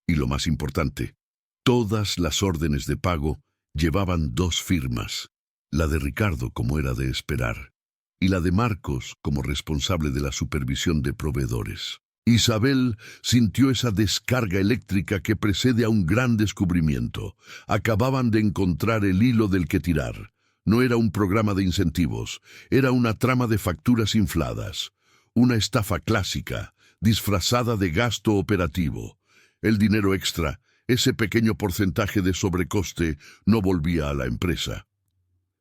Y lo más importante, todas las órdenes de pago llevaban 2 firmas, la de Ricardo como era de esperar, y la de Marcos como responsable de la supervisión de proveedores. Isabel sintió esa descarga eléctrica que precede a un gran descubrimiento. Acababan de encontrar el hilo del que tirar. No era un programa de incentivos, era una trama de facturas infladas, una estafa clásica, disfrazada de gasto operativo. El dinero extra, ese pequeño porcentaje de sobrecoste, no volvía a la empresa.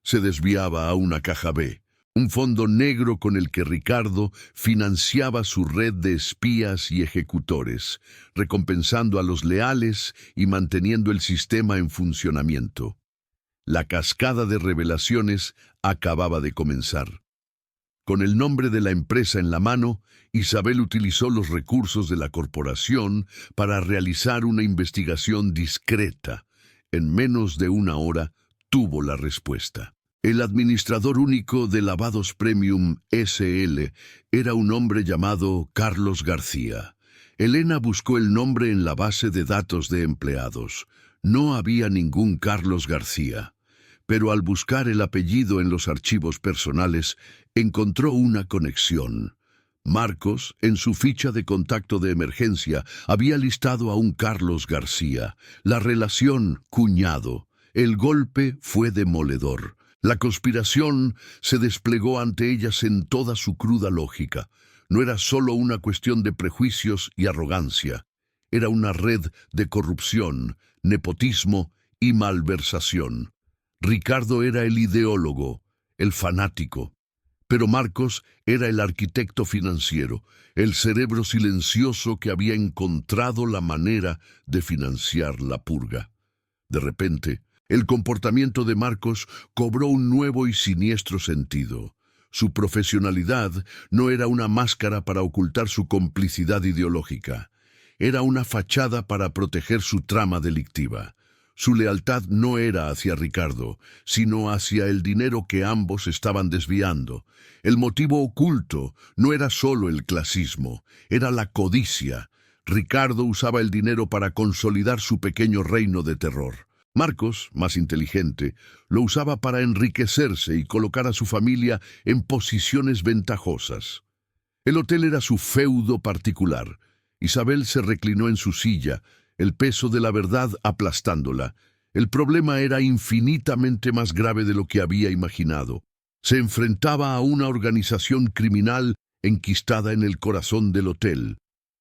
Se desviaba a una caja B, un fondo negro con el que Ricardo financiaba su red de espías y ejecutores, recompensando a los leales y manteniendo el sistema en funcionamiento. La cascada de revelaciones acababa de comenzar. Con el nombre de la empresa en la mano, Isabel utilizó los recursos de la corporación para realizar una investigación discreta. En menos de una hora, tuvo la respuesta. El administrador único de Lavados Premium SL era un hombre llamado Carlos García. Elena buscó el nombre en la base de datos de empleados. No había ningún Carlos García. Pero al buscar el apellido en los archivos personales, encontró una conexión. Marcos, en su ficha de contacto de emergencia, había listado a un Carlos García. La relación, cuñado. El golpe fue demoledor. La conspiración se desplegó ante ellas en toda su cruda lógica. No era solo una cuestión de prejuicios y arrogancia. Era una red de corrupción, nepotismo y malversación. Ricardo era el ideólogo, el fanático, pero Marcos era el arquitecto financiero, el cerebro silencioso que había encontrado la manera de financiar la purga. De repente, el comportamiento de Marcos cobró un nuevo y siniestro sentido. Su profesionalidad no era una máscara para ocultar su complicidad ideológica, era una fachada para proteger su trama delictiva. Su lealtad no era hacia Ricardo, sino hacia el dinero que ambos estaban desviando. El motivo oculto no era solo el clasismo, era la codicia. Ricardo usaba el dinero para consolidar su pequeño reino de terror. Marcos, más inteligente, lo usaba para enriquecerse y colocar a su familia en posiciones ventajosas. El hotel era su feudo particular. Isabel se reclinó en su silla, el peso de la verdad aplastándola. El problema era infinitamente más grave de lo que había imaginado. Se enfrentaba a una organización criminal enquistada en el corazón del hotel,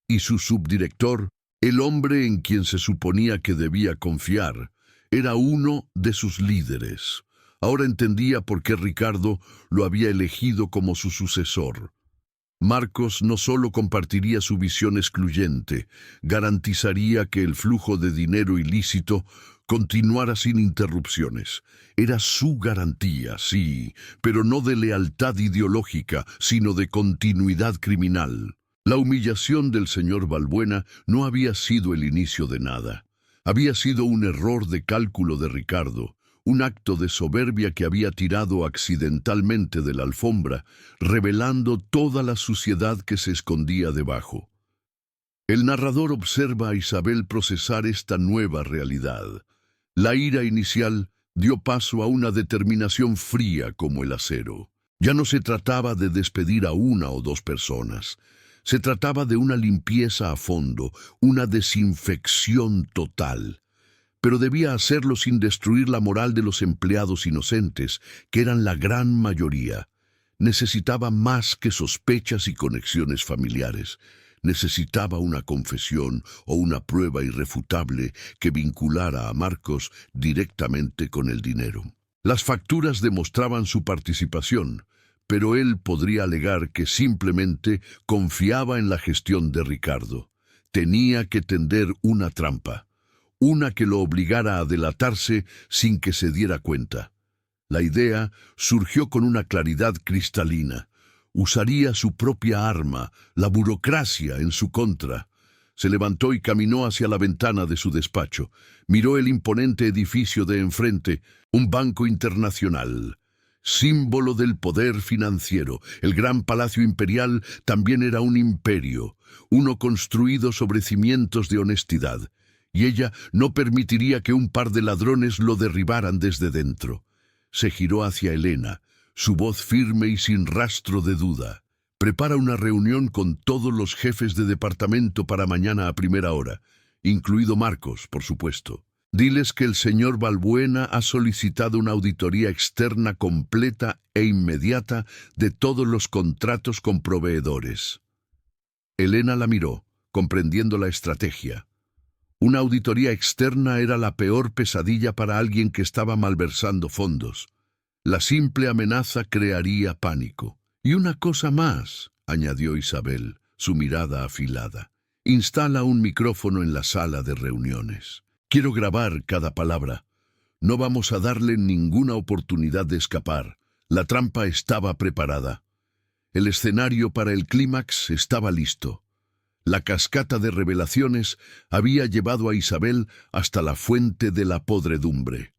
y su subdirector, el hombre en quien se suponía que debía confiar, era uno de sus líderes. Ahora entendía por qué Ricardo lo había elegido como su sucesor. Marcos no solo compartiría su visión excluyente, garantizaría que el flujo de dinero ilícito continuara sin interrupciones. Era su garantía, sí, pero no de lealtad ideológica, sino de continuidad criminal. La humillación del señor Balbuena no había sido el inicio de nada. Había sido un error de cálculo de Ricardo, un acto de soberbia que había tirado accidentalmente de la alfombra, revelando toda la suciedad que se escondía debajo. El narrador observa a Isabel procesar esta nueva realidad. La ira inicial dio paso a una determinación fría como el acero. Ya no se trataba de despedir a 1 o 2 personas. Se trataba de una limpieza a fondo, una desinfección total. Pero debía hacerlo sin destruir la moral de los empleados inocentes, que eran la gran mayoría. Necesitaba más que sospechas y conexiones familiares. Necesitaba una confesión o una prueba irrefutable que vinculara a Marcos directamente con el dinero. Las facturas demostraban su participación, pero él podría alegar que simplemente confiaba en la gestión de Ricardo. Tenía que tender una trampa, una que lo obligara a delatarse sin que se diera cuenta. La idea surgió con una claridad cristalina. Usaría su propia arma, la burocracia, en su contra. Se levantó y caminó hacia la ventana de su despacho. Miró el imponente edificio de enfrente, un banco internacional. Símbolo del poder financiero, el gran palacio imperial también era un imperio, uno construido sobre cimientos de honestidad, y ella no permitiría que un par de ladrones lo derribaran desde dentro. Se giró hacia Elena, su voz firme y sin rastro de duda. Prepara una reunión con todos los jefes de departamento para mañana a primera hora, incluido Marcos, por supuesto. Diles que el señor Balbuena ha solicitado una auditoría externa completa e inmediata de todos los contratos con proveedores. Elena la miró, comprendiendo la estrategia. Una auditoría externa era la peor pesadilla para alguien que estaba malversando fondos. La simple amenaza crearía pánico. Y una cosa más, añadió Isabel, su mirada afilada. Instala un micrófono en la sala de reuniones. Quiero grabar cada palabra. No vamos a darle ninguna oportunidad de escapar. La trampa estaba preparada. El escenario para el clímax estaba listo. La cascata de revelaciones había llevado a Isabel hasta la fuente de la podredumbre.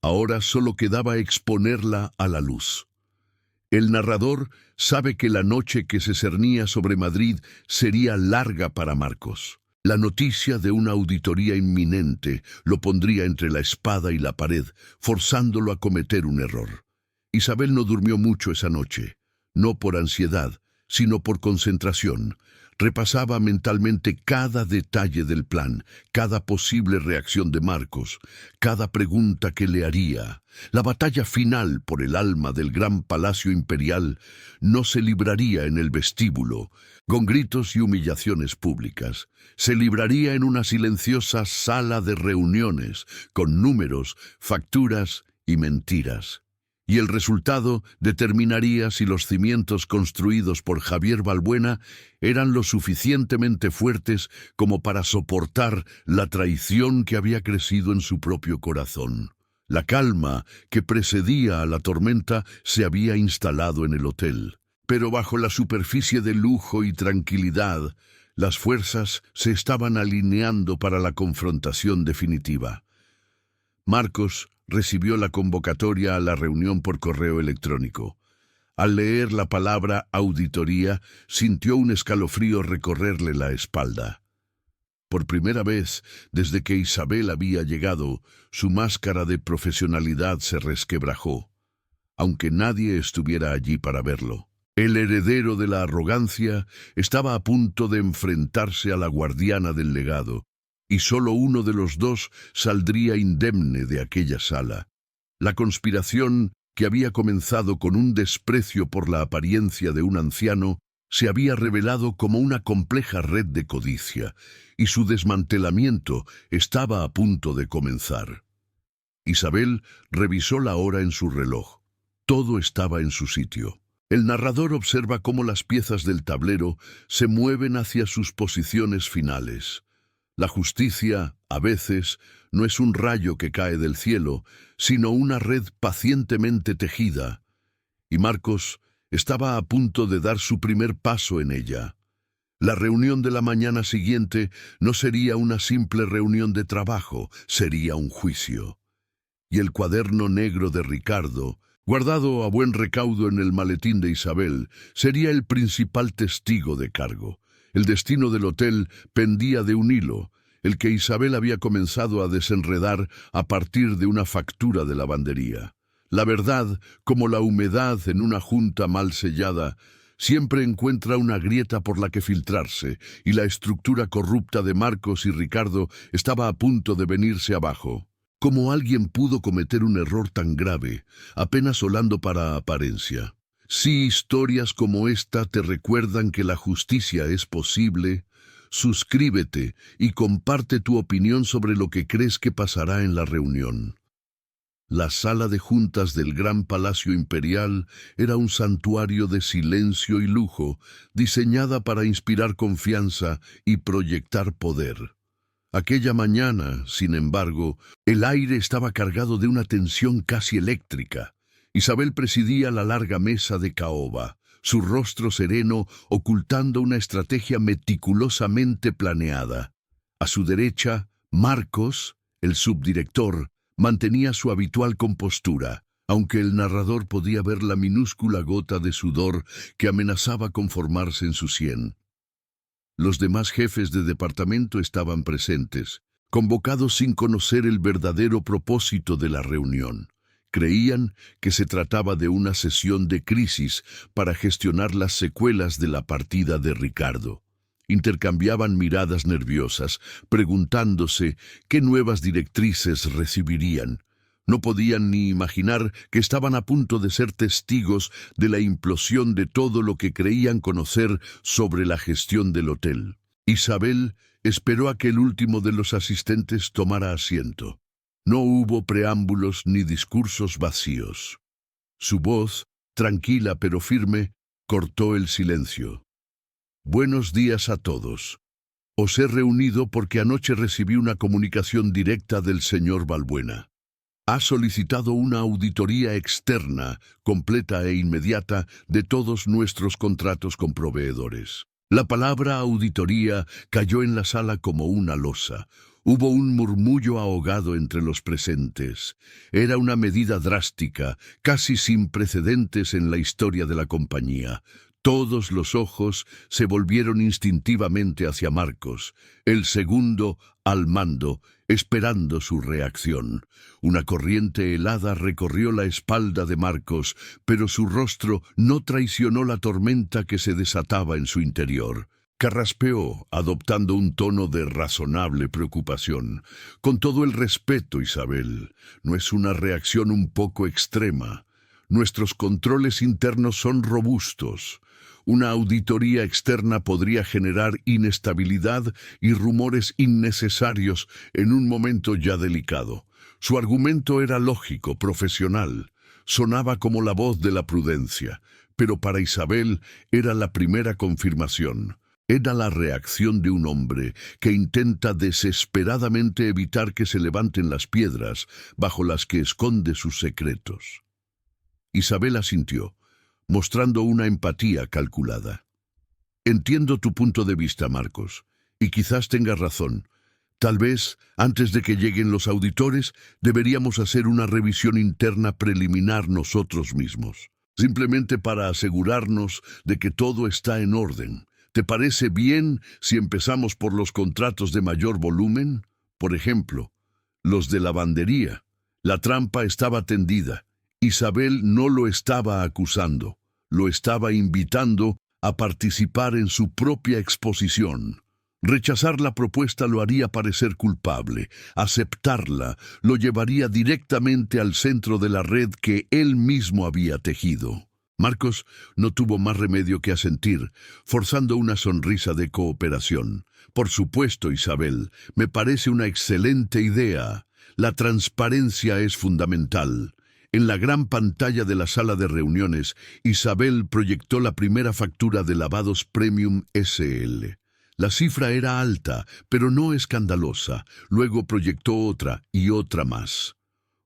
Ahora solo quedaba exponerla a la luz. El narrador sabe que la noche que se cernía sobre Madrid sería larga para Marcos. La noticia de una auditoría inminente lo pondría entre la espada y la pared, forzándolo a cometer un error. Isabel no durmió mucho esa noche, no por ansiedad, sino por concentración. Repasaba mentalmente cada detalle del plan, cada posible reacción de Marcos, cada pregunta que le haría. La batalla final por el alma del gran palacio imperial no se libraría en el vestíbulo, con gritos y humillaciones públicas. Se libraría en una silenciosa sala de reuniones, con números, facturas y mentiras. Y el resultado determinaría si los cimientos construidos por Javier Balbuena eran lo suficientemente fuertes como para soportar la traición que había crecido en su propio corazón. La calma que precedía a la tormenta se había instalado en el hotel, pero bajo la superficie de lujo y tranquilidad, las fuerzas se estaban alineando para la confrontación definitiva. Marcos recibió la convocatoria a la reunión por correo electrónico. Al leer la palabra auditoría, sintió un escalofrío recorrerle la espalda. Por primera vez, desde que Isabel había llegado, su máscara de profesionalidad se resquebrajó, aunque nadie estuviera allí para verlo. El heredero de la arrogancia estaba a punto de enfrentarse a la guardiana del legado, y solo uno de los dos saldría indemne de aquella sala. La conspiración, que había comenzado con un desprecio por la apariencia de un anciano, se había revelado como una compleja red de codicia, y su desmantelamiento estaba a punto de comenzar. Isabel revisó la hora en su reloj. Todo estaba en su sitio. El narrador observa cómo las piezas del tablero se mueven hacia sus posiciones finales. La justicia, a veces, no es un rayo que cae del cielo, sino una red pacientemente tejida. Y Marcos estaba a punto de dar su primer paso en ella. La reunión de la mañana siguiente no sería una simple reunión de trabajo, sería un juicio. Y el cuaderno negro de Ricardo, guardado a buen recaudo en el maletín de Isabel, sería el principal testigo de cargo. El destino del hotel pendía de un hilo, el que Isabel había comenzado a desenredar a partir de una factura de lavandería. La verdad, como la humedad en una junta mal sellada, siempre encuentra una grieta por la que filtrarse, y la estructura corrupta de Marcos y Ricardo estaba a punto de venirse abajo. ¿Cómo alguien pudo cometer un error tan grave, apenas olando para apariencia? Si historias como esta te recuerdan que la justicia es posible, suscríbete y comparte tu opinión sobre lo que crees que pasará en la reunión. La sala de juntas del Gran Palacio Imperial era un santuario de silencio y lujo, diseñada para inspirar confianza y proyectar poder. Aquella mañana, sin embargo, el aire estaba cargado de una tensión casi eléctrica. Isabel presidía la larga mesa de caoba, su rostro sereno ocultando una estrategia meticulosamente planeada. A su derecha, Marcos, el subdirector, mantenía su habitual compostura, aunque el narrador podía ver la minúscula gota de sudor que amenazaba con formarse en su sien. Los demás jefes de departamento estaban presentes, convocados sin conocer el verdadero propósito de la reunión. Creían que se trataba de una sesión de crisis para gestionar las secuelas de la partida de Ricardo. Intercambiaban miradas nerviosas, preguntándose qué nuevas directrices recibirían. No podían ni imaginar que estaban a punto de ser testigos de la implosión de todo lo que creían conocer sobre la gestión del hotel. Isabel esperó a que el último de los asistentes tomara asiento. No hubo preámbulos ni discursos vacíos. Su voz, tranquila pero firme, cortó el silencio. Buenos días a todos. Os he reunido porque anoche recibí una comunicación directa del señor Balbuena. Ha solicitado una auditoría externa, completa e inmediata, de todos nuestros contratos con proveedores. La palabra auditoría cayó en la sala como una losa. Hubo un murmullo ahogado entre los presentes. Era una medida drástica, casi sin precedentes en la historia de la compañía. Todos los ojos se volvieron instintivamente hacia Marcos, el segundo al mando, esperando su reacción. Una corriente helada recorrió la espalda de Marcos, pero su rostro no traicionó la tormenta que se desataba en su interior. Carraspeó, adoptando un tono de razonable preocupación. Con todo el respeto, Isabel, ¿no es una reacción un poco extrema? Nuestros controles internos son robustos. Una auditoría externa podría generar inestabilidad y rumores innecesarios en un momento ya delicado. Su argumento era lógico, profesional. Sonaba como la voz de la prudencia, pero para Isabel era la primera confirmación. Era la reacción de un hombre que intenta desesperadamente evitar que se levanten las piedras bajo las que esconde sus secretos. Isabel asintió, mostrando una empatía calculada. Entiendo tu punto de vista, Marcos, y quizás tengas razón. Tal vez, antes de que lleguen los auditores, deberíamos hacer una revisión interna preliminar nosotros mismos, simplemente para asegurarnos de que todo está en orden. ¿Te parece bien si empezamos por los contratos de mayor volumen? Por ejemplo, los de lavandería. La trampa estaba tendida. Isabel no lo estaba acusando, lo estaba invitando a participar en su propia exposición. Rechazar la propuesta lo haría parecer culpable. Aceptarla lo llevaría directamente al centro de la red que él mismo había tejido. Marcos no tuvo más remedio que asentir, forzando una sonrisa de cooperación. Por supuesto, Isabel, me parece una excelente idea. La transparencia es fundamental. En la gran pantalla de la sala de reuniones, Isabel proyectó la primera factura de Lavados Premium SL. La cifra era alta, pero no escandalosa. Luego proyectó otra y otra más.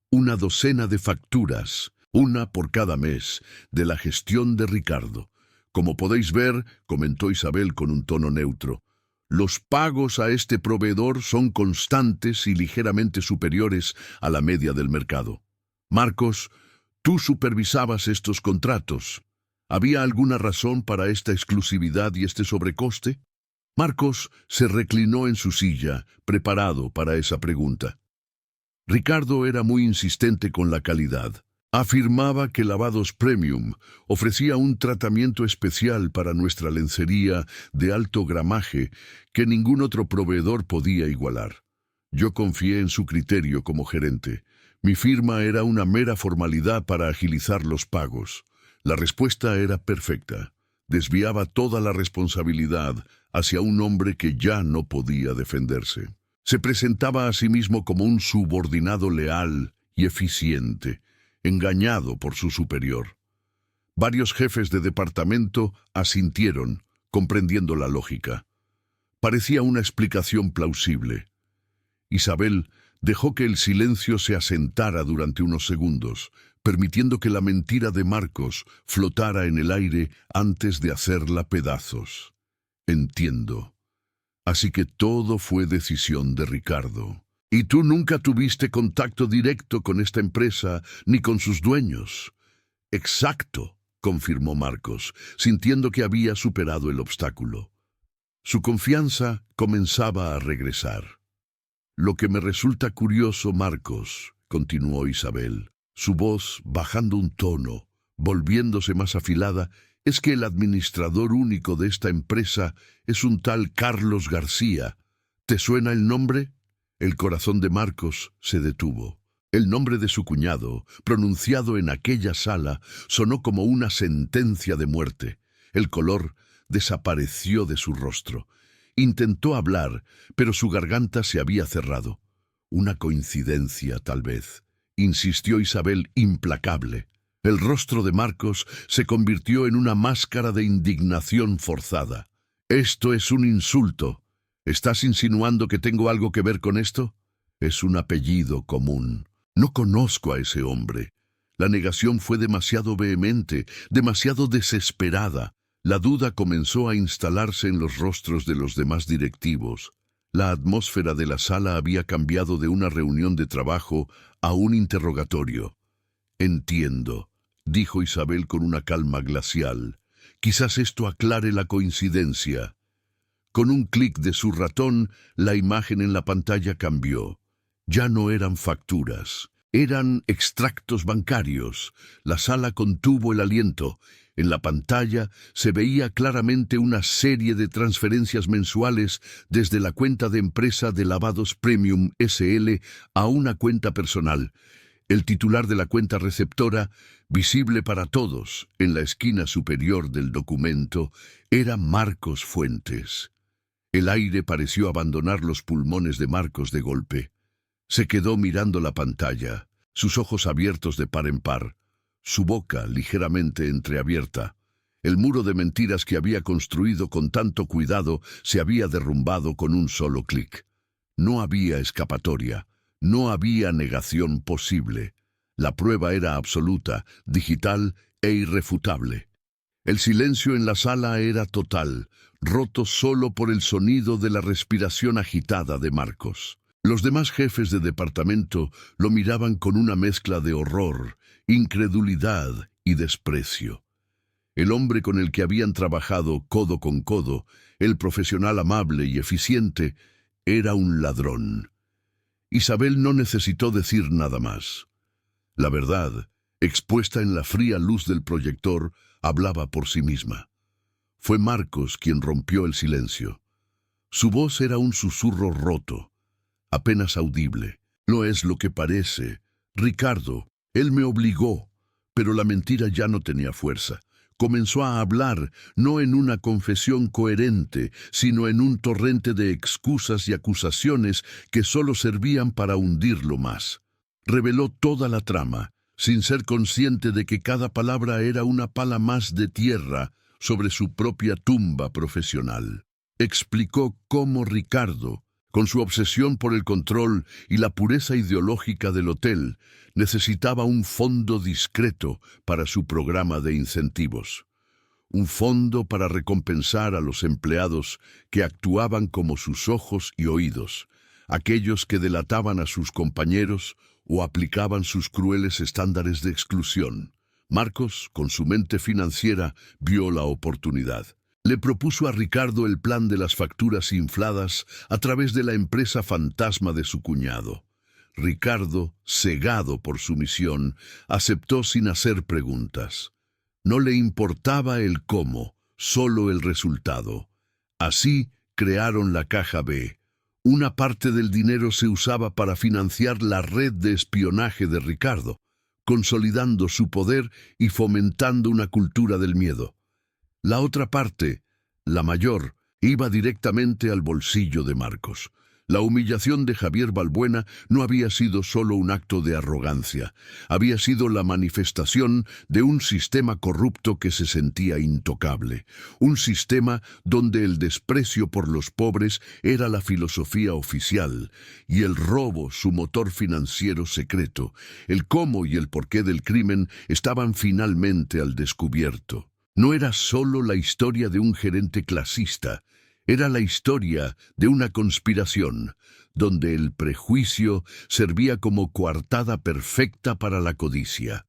Una docena de facturas, una por cada mes, de la gestión de Ricardo. Como podéis ver, comentó Isabel con un tono neutro, los pagos a este proveedor son constantes y ligeramente superiores a la media del mercado. Marcos, tú supervisabas estos contratos. ¿Había alguna razón para esta exclusividad y este sobrecoste? Marcos se reclinó en su silla, preparado para esa pregunta. Ricardo era muy insistente con la calidad. Afirmaba que Lavados Premium ofrecía un tratamiento especial para nuestra lencería de alto gramaje que ningún otro proveedor podía igualar. Yo confié en su criterio como gerente. Mi firma era una mera formalidad para agilizar los pagos. La respuesta era perfecta. Desviaba toda la responsabilidad hacia un hombre que ya no podía defenderse. Se presentaba a sí mismo como un subordinado leal y eficiente, engañado por su superior. Varios jefes de departamento asintieron, comprendiendo la lógica. Parecía una explicación plausible. Isabel dejó que el silencio se asentara durante unos segundos, permitiendo que la mentira de Marcos flotara en el aire antes de hacerla pedazos. Entiendo. Así que todo fue decisión de Ricardo. ¿Y tú nunca tuviste contacto directo con esta empresa ni con sus dueños? Exacto, confirmó Marcos, sintiendo que había superado el obstáculo. Su confianza comenzaba a regresar. Lo que me resulta curioso, Marcos, continuó Isabel, su voz bajando un tono, volviéndose más afilada, es que el administrador único de esta empresa es un tal Carlos García. ¿Te suena el nombre? El corazón de Marcos se detuvo. El nombre de su cuñado, pronunciado en aquella sala, sonó como una sentencia de muerte. El color desapareció de su rostro. Intentó hablar, pero su garganta se había cerrado. Una coincidencia, tal vez, insistió Isabel, implacable. El rostro de Marcos se convirtió en una máscara de indignación forzada. «Esto es un insulto. ¿Estás insinuando que tengo algo que ver con esto? Es un apellido común. No conozco a ese hombre». La negación fue demasiado vehemente, demasiado desesperada. La duda comenzó a instalarse en los rostros de los demás directivos. La atmósfera de la sala había cambiado de una reunión de trabajo a un interrogatorio. «Entiendo», dijo Isabel con una calma glacial. «Quizás esto aclare la coincidencia». Con un clic de su ratón, la imagen en la pantalla cambió. Ya no eran facturas, eran extractos bancarios. La sala contuvo el aliento. En la pantalla se veía claramente una serie de transferencias mensuales desde la cuenta de empresa de Lavados Premium SL a una cuenta personal. El titular de la cuenta receptora, visible para todos en la esquina superior del documento, era Marcos Fuentes. El aire pareció abandonar los pulmones de Marcos de golpe. Se quedó mirando la pantalla, sus ojos abiertos de par en par, su boca ligeramente entreabierta. El muro de mentiras que había construido con tanto cuidado se había derrumbado con un solo clic. No había escapatoria, no había negación posible. La prueba era absoluta, digital e irrefutable. El silencio en la sala era total, roto solo por el sonido de la respiración agitada de Marcos. Los demás jefes de departamento lo miraban con una mezcla de horror, incredulidad y desprecio. El hombre con el que habían trabajado codo con codo, el profesional amable y eficiente, era un ladrón. Isabel no necesitó decir nada más. La verdad, expuesta en la fría luz del proyector, hablaba por sí misma. Fue Marcos quien rompió el silencio. Su voz era un susurro roto, apenas audible. «No es lo que parece. Ricardo, él me obligó». Pero la mentira ya no tenía fuerza. Comenzó a hablar, no en una confesión coherente, sino en un torrente de excusas y acusaciones que solo servían para hundirlo más. Reveló toda la trama, sin ser consciente de que cada palabra era una pala más de tierra sobre su propia tumba profesional. Explicó cómo Ricardo, con su obsesión por el control y la pureza ideológica del hotel, necesitaba un fondo discreto para su programa de incentivos. Un fondo para recompensar a los empleados que actuaban como sus ojos y oídos, aquellos que delataban a sus compañeros o aplicaban sus crueles estándares de exclusión. Marcos, con su mente financiera, vio la oportunidad. Le propuso a Ricardo el plan de las facturas infladas a través de la empresa fantasma de su cuñado. Ricardo, cegado por su misión, aceptó sin hacer preguntas. No le importaba el cómo, solo el resultado. Así crearon la Caja B. Una parte del dinero se usaba para financiar la red de espionaje de Ricardo, consolidando su poder y fomentando una cultura del miedo. La otra parte, la mayor, iba directamente al bolsillo de Marcos. La humillación de Javier Balbuena no había sido solo un acto de arrogancia, había sido la manifestación de un sistema corrupto que se sentía intocable, un sistema donde el desprecio por los pobres era la filosofía oficial y el robo su motor financiero secreto. El cómo y el porqué del crimen estaban finalmente al descubierto. No era solo la historia de un gerente clasista, era la historia de una conspiración, donde el prejuicio servía como coartada perfecta para la codicia.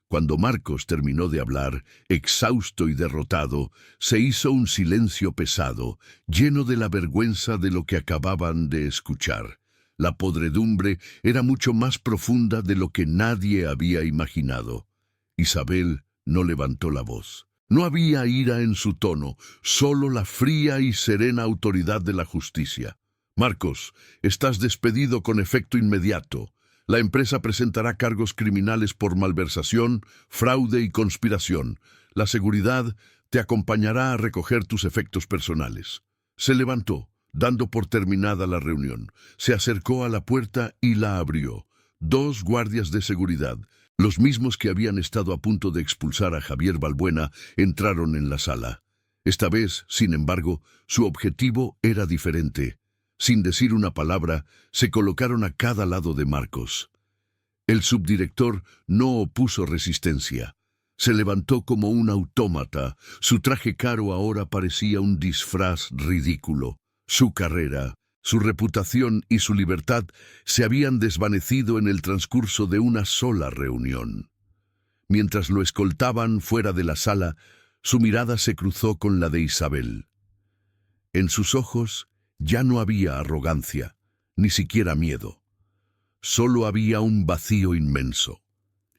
Cuando Marcos terminó de hablar, exhausto y derrotado, se hizo un silencio pesado, lleno de la vergüenza de lo que acababan de escuchar. La podredumbre era mucho más profunda de lo que nadie había imaginado. Isabel no levantó la voz. No había ira en su tono, solo la fría y serena autoridad de la justicia. Marcos, estás despedido con efecto inmediato. La empresa presentará cargos criminales por malversación, fraude y conspiración. La seguridad te acompañará a recoger tus efectos personales. Se levantó, dando por terminada la reunión. Se acercó a la puerta y la abrió. 2 guardias de seguridad, los mismos que habían estado a punto de expulsar a Javier Balbuena, entraron en la sala. Esta vez, sin embargo, su objetivo era diferente. Sin decir una palabra, se colocaron a cada lado de Marcos. El subdirector no opuso resistencia. Se levantó como un autómata. Su traje caro ahora parecía un disfraz ridículo. Su carrera, su reputación y su libertad se habían desvanecido en el transcurso de una sola reunión. Mientras lo escoltaban fuera de la sala, su mirada se cruzó con la de Isabel. En sus ojos ya no había arrogancia, ni siquiera miedo. Solo había un vacío inmenso.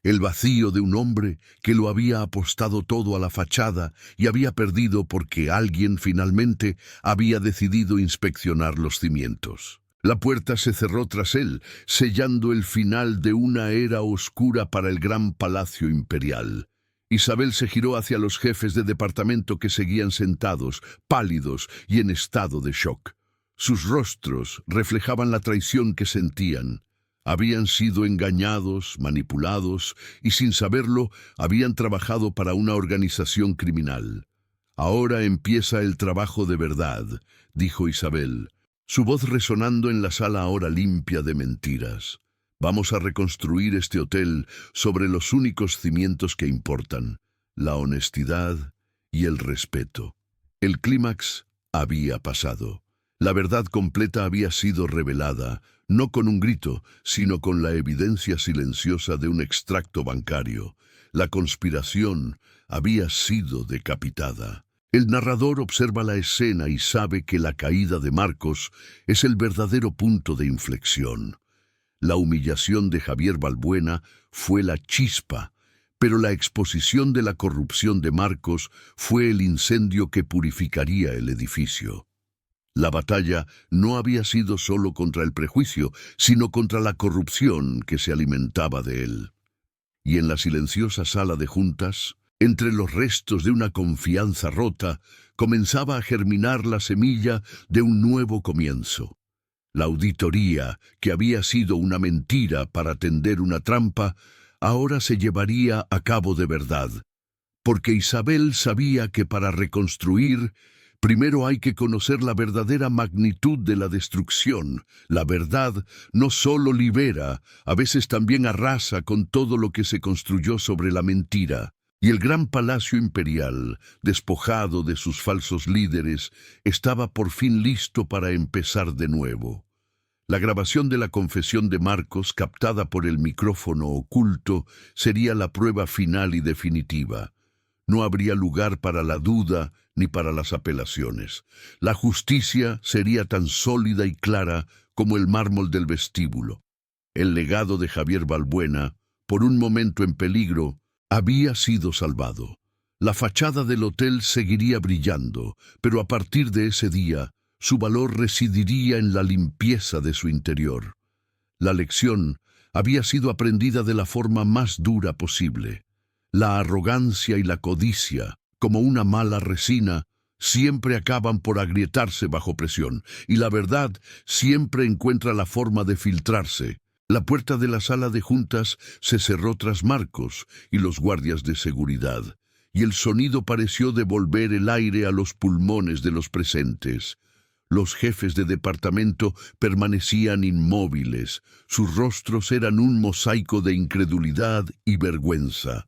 El vacío de un hombre que lo había apostado todo a la fachada y había perdido porque alguien finalmente había decidido inspeccionar los cimientos. La puerta se cerró tras él, sellando el final de una era oscura para el gran palacio imperial. Isabel se giró hacia los jefes de departamento que seguían sentados, pálidos y en estado de shock. Sus rostros reflejaban la traición que sentían. Habían sido engañados, manipulados y sin saberlo habían trabajado para una organización criminal. Ahora empieza el trabajo de verdad, dijo Isabel, su voz resonando en la sala ahora limpia de mentiras. Vamos a reconstruir este hotel sobre los únicos cimientos que importan, la honestidad y el respeto. El clímax había pasado. La verdad completa había sido revelada, no con un grito, sino con la evidencia silenciosa de un extracto bancario. La conspiración había sido decapitada. El narrador observa la escena y sabe que la caída de Marcos es el verdadero punto de inflexión. La humillación de Javier Balbuena fue la chispa, pero la exposición de la corrupción de Marcos fue el incendio que purificaría el edificio. La batalla no había sido solo contra el prejuicio, sino contra la corrupción que se alimentaba de él. Y en la silenciosa sala de juntas, entre los restos de una confianza rota, comenzaba a germinar la semilla de un nuevo comienzo. La auditoría, que había sido una mentira para tender una trampa, ahora se llevaría a cabo de verdad, porque Isabel sabía que para reconstruir, primero hay que conocer la verdadera magnitud de la destrucción. La verdad no solo libera, a veces también arrasa con todo lo que se construyó sobre la mentira. Y el gran palacio imperial, despojado de sus falsos líderes, estaba por fin listo para empezar de nuevo. La grabación de la confesión de Marcos, captada por el micrófono oculto, sería la prueba final y definitiva. No habría lugar para la duda ni para las apelaciones. La justicia sería tan sólida y clara como el mármol del vestíbulo. El legado de Javier Balbuena, por un momento en peligro, había sido salvado. La fachada del hotel seguiría brillando, pero a partir de ese día, su valor residiría en la limpieza de su interior. La lección había sido aprendida de la forma más dura posible. La arrogancia y la codicia, como una mala resina, siempre acaban por agrietarse bajo presión, y la verdad siempre encuentra la forma de filtrarse. La puerta de la sala de juntas se cerró tras Marcos y los guardias de seguridad, y el sonido pareció devolver el aire a los pulmones de los presentes. Los jefes de departamento permanecían inmóviles, sus rostros eran un mosaico de incredulidad y vergüenza.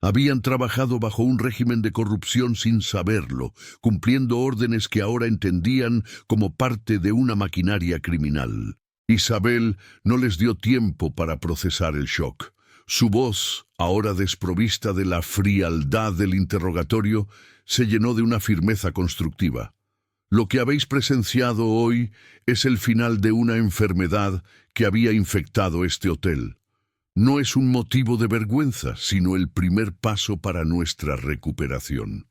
Habían trabajado bajo un régimen de corrupción sin saberlo, cumpliendo órdenes que ahora entendían como parte de una maquinaria criminal. Isabel no les dio tiempo para procesar el shock. Su voz, ahora desprovista de la frialdad del interrogatorio, se llenó de una firmeza constructiva. Lo que habéis presenciado hoy es el final de una enfermedad que había infectado este hotel. No es un motivo de vergüenza, sino el primer paso para nuestra recuperación.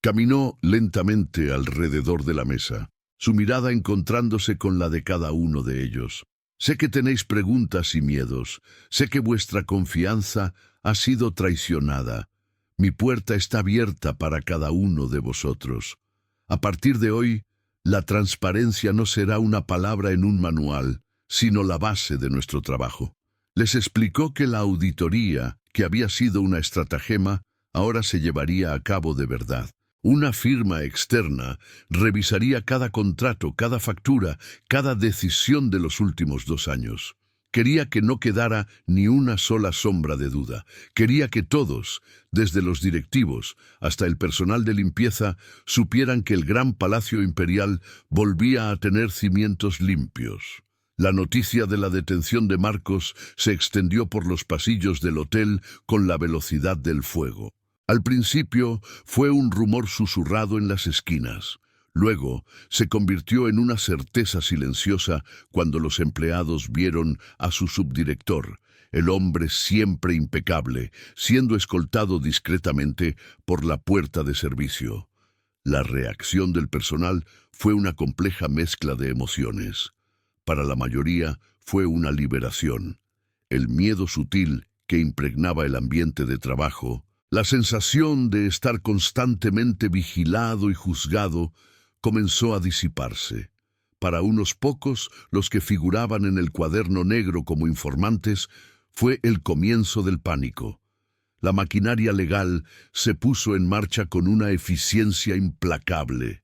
Caminó lentamente alrededor de la mesa, su mirada encontrándose con la de cada uno de ellos. Sé que tenéis preguntas y miedos, sé que vuestra confianza ha sido traicionada. Mi puerta está abierta para cada uno de vosotros. A partir de hoy, la transparencia no será una palabra en un manual, sino la base de nuestro trabajo. Les explicó que la auditoría, que había sido una estratagema, ahora se llevaría a cabo de verdad. Una firma externa revisaría cada contrato, cada factura, cada decisión de los últimos 2 años. Quería que no quedara ni una sola sombra de duda. Quería que todos, desde los directivos hasta el personal de limpieza, supieran que el gran Palacio Imperial volvía a tener cimientos limpios. La noticia de la detención de Marcos se extendió por los pasillos del hotel con la velocidad del fuego. Al principio fue un rumor susurrado en las esquinas. Luego se convirtió en una certeza silenciosa cuando los empleados vieron a su subdirector, el hombre siempre impecable, siendo escoltado discretamente por la puerta de servicio. La reacción del personal fue una compleja mezcla de emociones. Para la mayoría fue una liberación. El miedo sutil que impregnaba el ambiente de trabajo, la sensación de estar constantemente vigilado y juzgado, comenzó a disiparse. Para unos pocos, los que figuraban en el cuaderno negro como informantes, fue el comienzo del pánico. La maquinaria legal se puso en marcha con una eficiencia implacable.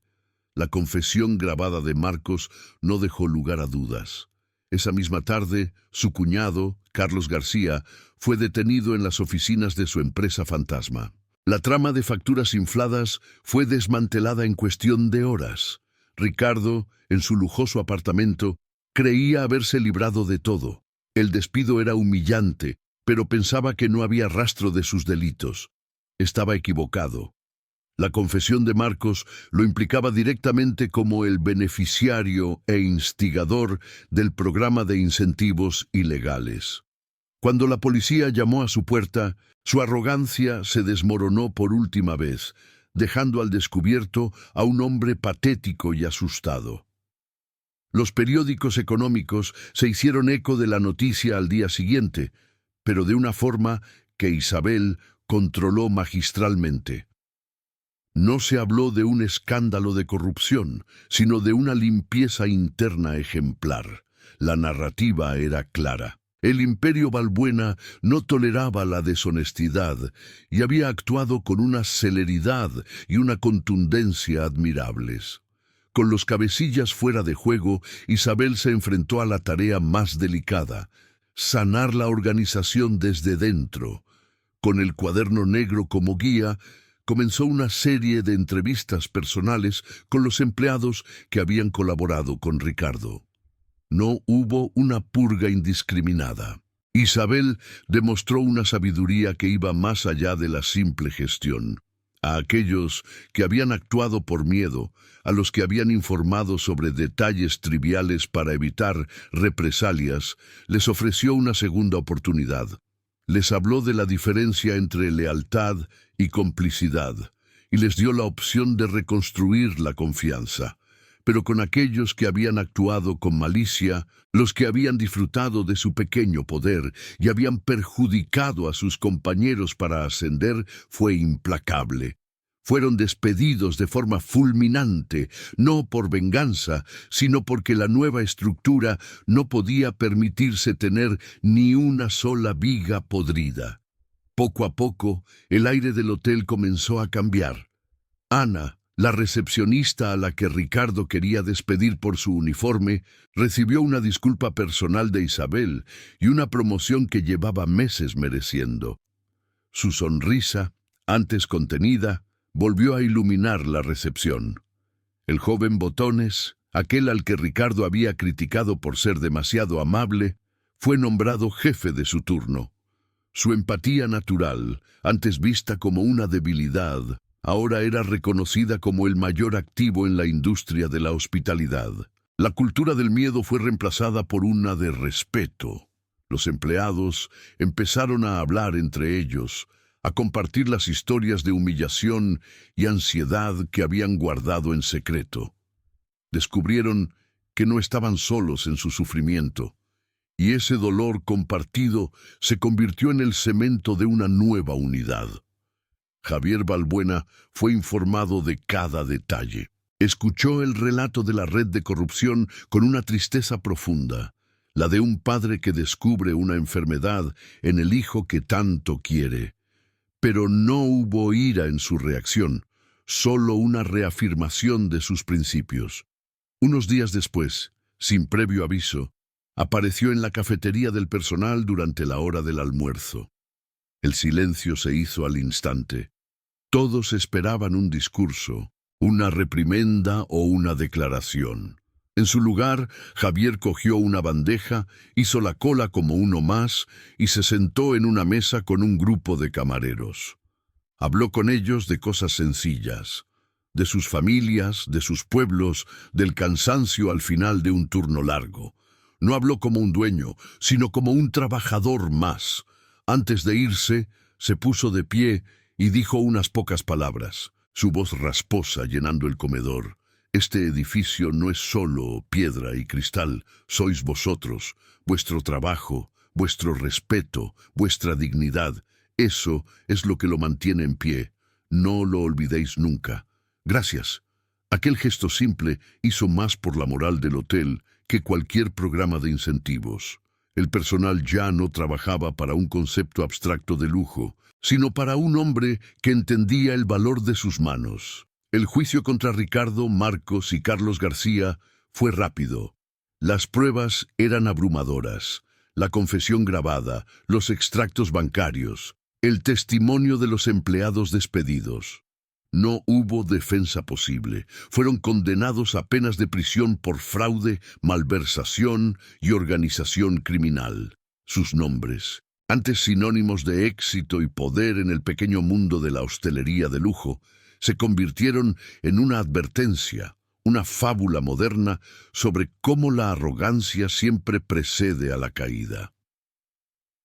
La confesión grabada de Marcos no dejó lugar a dudas. Esa misma tarde, su cuñado, Carlos García, fue detenido en las oficinas de su empresa fantasma. La trama de facturas infladas fue desmantelada en cuestión de horas. Ricardo, en su lujoso apartamento, creía haberse librado de todo. El despido era humillante, pero pensaba que no había rastro de sus delitos. Estaba equivocado. La confesión de Marcos lo implicaba directamente como el beneficiario e instigador del programa de incentivos ilegales. Cuando la policía llamó a su puerta, su arrogancia se desmoronó por última vez, dejando al descubierto a un hombre patético y asustado. Los periódicos económicos se hicieron eco de la noticia al día siguiente, pero de una forma que Isabel controló magistralmente. No se habló de un escándalo de corrupción, sino de una limpieza interna ejemplar. La narrativa era clara. El Imperio Balbuena no toleraba la deshonestidad y había actuado con una celeridad y una contundencia admirables. Con los cabecillas fuera de juego, Isabel se enfrentó a la tarea más delicada: sanar la organización desde dentro. Con el cuaderno negro como guía, comenzó una serie de entrevistas personales con los empleados que habían colaborado con Ricardo. No hubo una purga indiscriminada. Isabel demostró una sabiduría que iba más allá de la simple gestión. A aquellos que habían actuado por miedo, a los que habían informado sobre detalles triviales para evitar represalias, les ofreció una segunda oportunidad. Les habló de la diferencia entre lealtad y complicidad, y les dio la opción de reconstruir la confianza. Pero con aquellos que habían actuado con malicia, los que habían disfrutado de su pequeño poder y habían perjudicado a sus compañeros para ascender, fue implacable. Fueron despedidos de forma fulminante, no por venganza, sino porque la nueva estructura no podía permitirse tener ni una sola viga podrida. Poco a poco, el aire del hotel comenzó a cambiar. Ana, la recepcionista a la que Ricardo quería despedir por su uniforme, recibió una disculpa personal de Isabel y una promoción que llevaba meses mereciendo. Su sonrisa, antes contenida, volvió a iluminar la recepción. El joven Botones, aquel al que Ricardo había criticado por ser demasiado amable, fue nombrado jefe de su turno. Su empatía natural, antes vista como una debilidad, ahora era reconocida como el mayor activo en la industria de la hospitalidad. La cultura del miedo fue reemplazada por una de respeto. Los empleados empezaron a hablar entre ellos, a compartir las historias de humillación y ansiedad que habían guardado en secreto. Descubrieron que no estaban solos en su sufrimiento, y ese dolor compartido se convirtió en el cemento de una nueva unidad. Javier Balbuena fue informado de cada detalle. Escuchó el relato de la red de corrupción con una tristeza profunda, la de un padre que descubre una enfermedad en el hijo que tanto quiere. Pero no hubo ira en su reacción, solo una reafirmación de sus principios. Unos días después, sin previo aviso, apareció en la cafetería del personal durante la hora del almuerzo. El silencio se hizo al instante. Todos esperaban un discurso, una reprimenda o una declaración. En su lugar, Javier cogió una bandeja, hizo la cola como uno más y se sentó en una mesa con un grupo de camareros. Habló con ellos de cosas sencillas, de sus familias, de sus pueblos, del cansancio al final de un turno largo. No habló como un dueño, sino como un trabajador más. Antes de irse, se puso de pie y dijo unas pocas palabras, su voz rasposa llenando el comedor. Este edificio no es solo piedra y cristal, sois vosotros, vuestro trabajo, vuestro respeto, vuestra dignidad. Eso es lo que lo mantiene en pie. No lo olvidéis nunca. Gracias. Aquel gesto simple hizo más por la moral del hotel que cualquier programa de incentivos. El personal ya no trabajaba para un concepto abstracto de lujo, sino para un hombre que entendía el valor de sus manos. El juicio contra Ricardo, Marcos y Carlos García fue rápido. Las pruebas eran abrumadoras. La confesión grabada, los extractos bancarios, el testimonio de los empleados despedidos. No hubo defensa posible. Fueron condenados a penas de prisión por fraude, malversación y organización criminal. Sus nombres, antes sinónimos de éxito y poder en el pequeño mundo de la hostelería de lujo, se convirtieron en una advertencia, una fábula moderna sobre cómo la arrogancia siempre precede a la caída.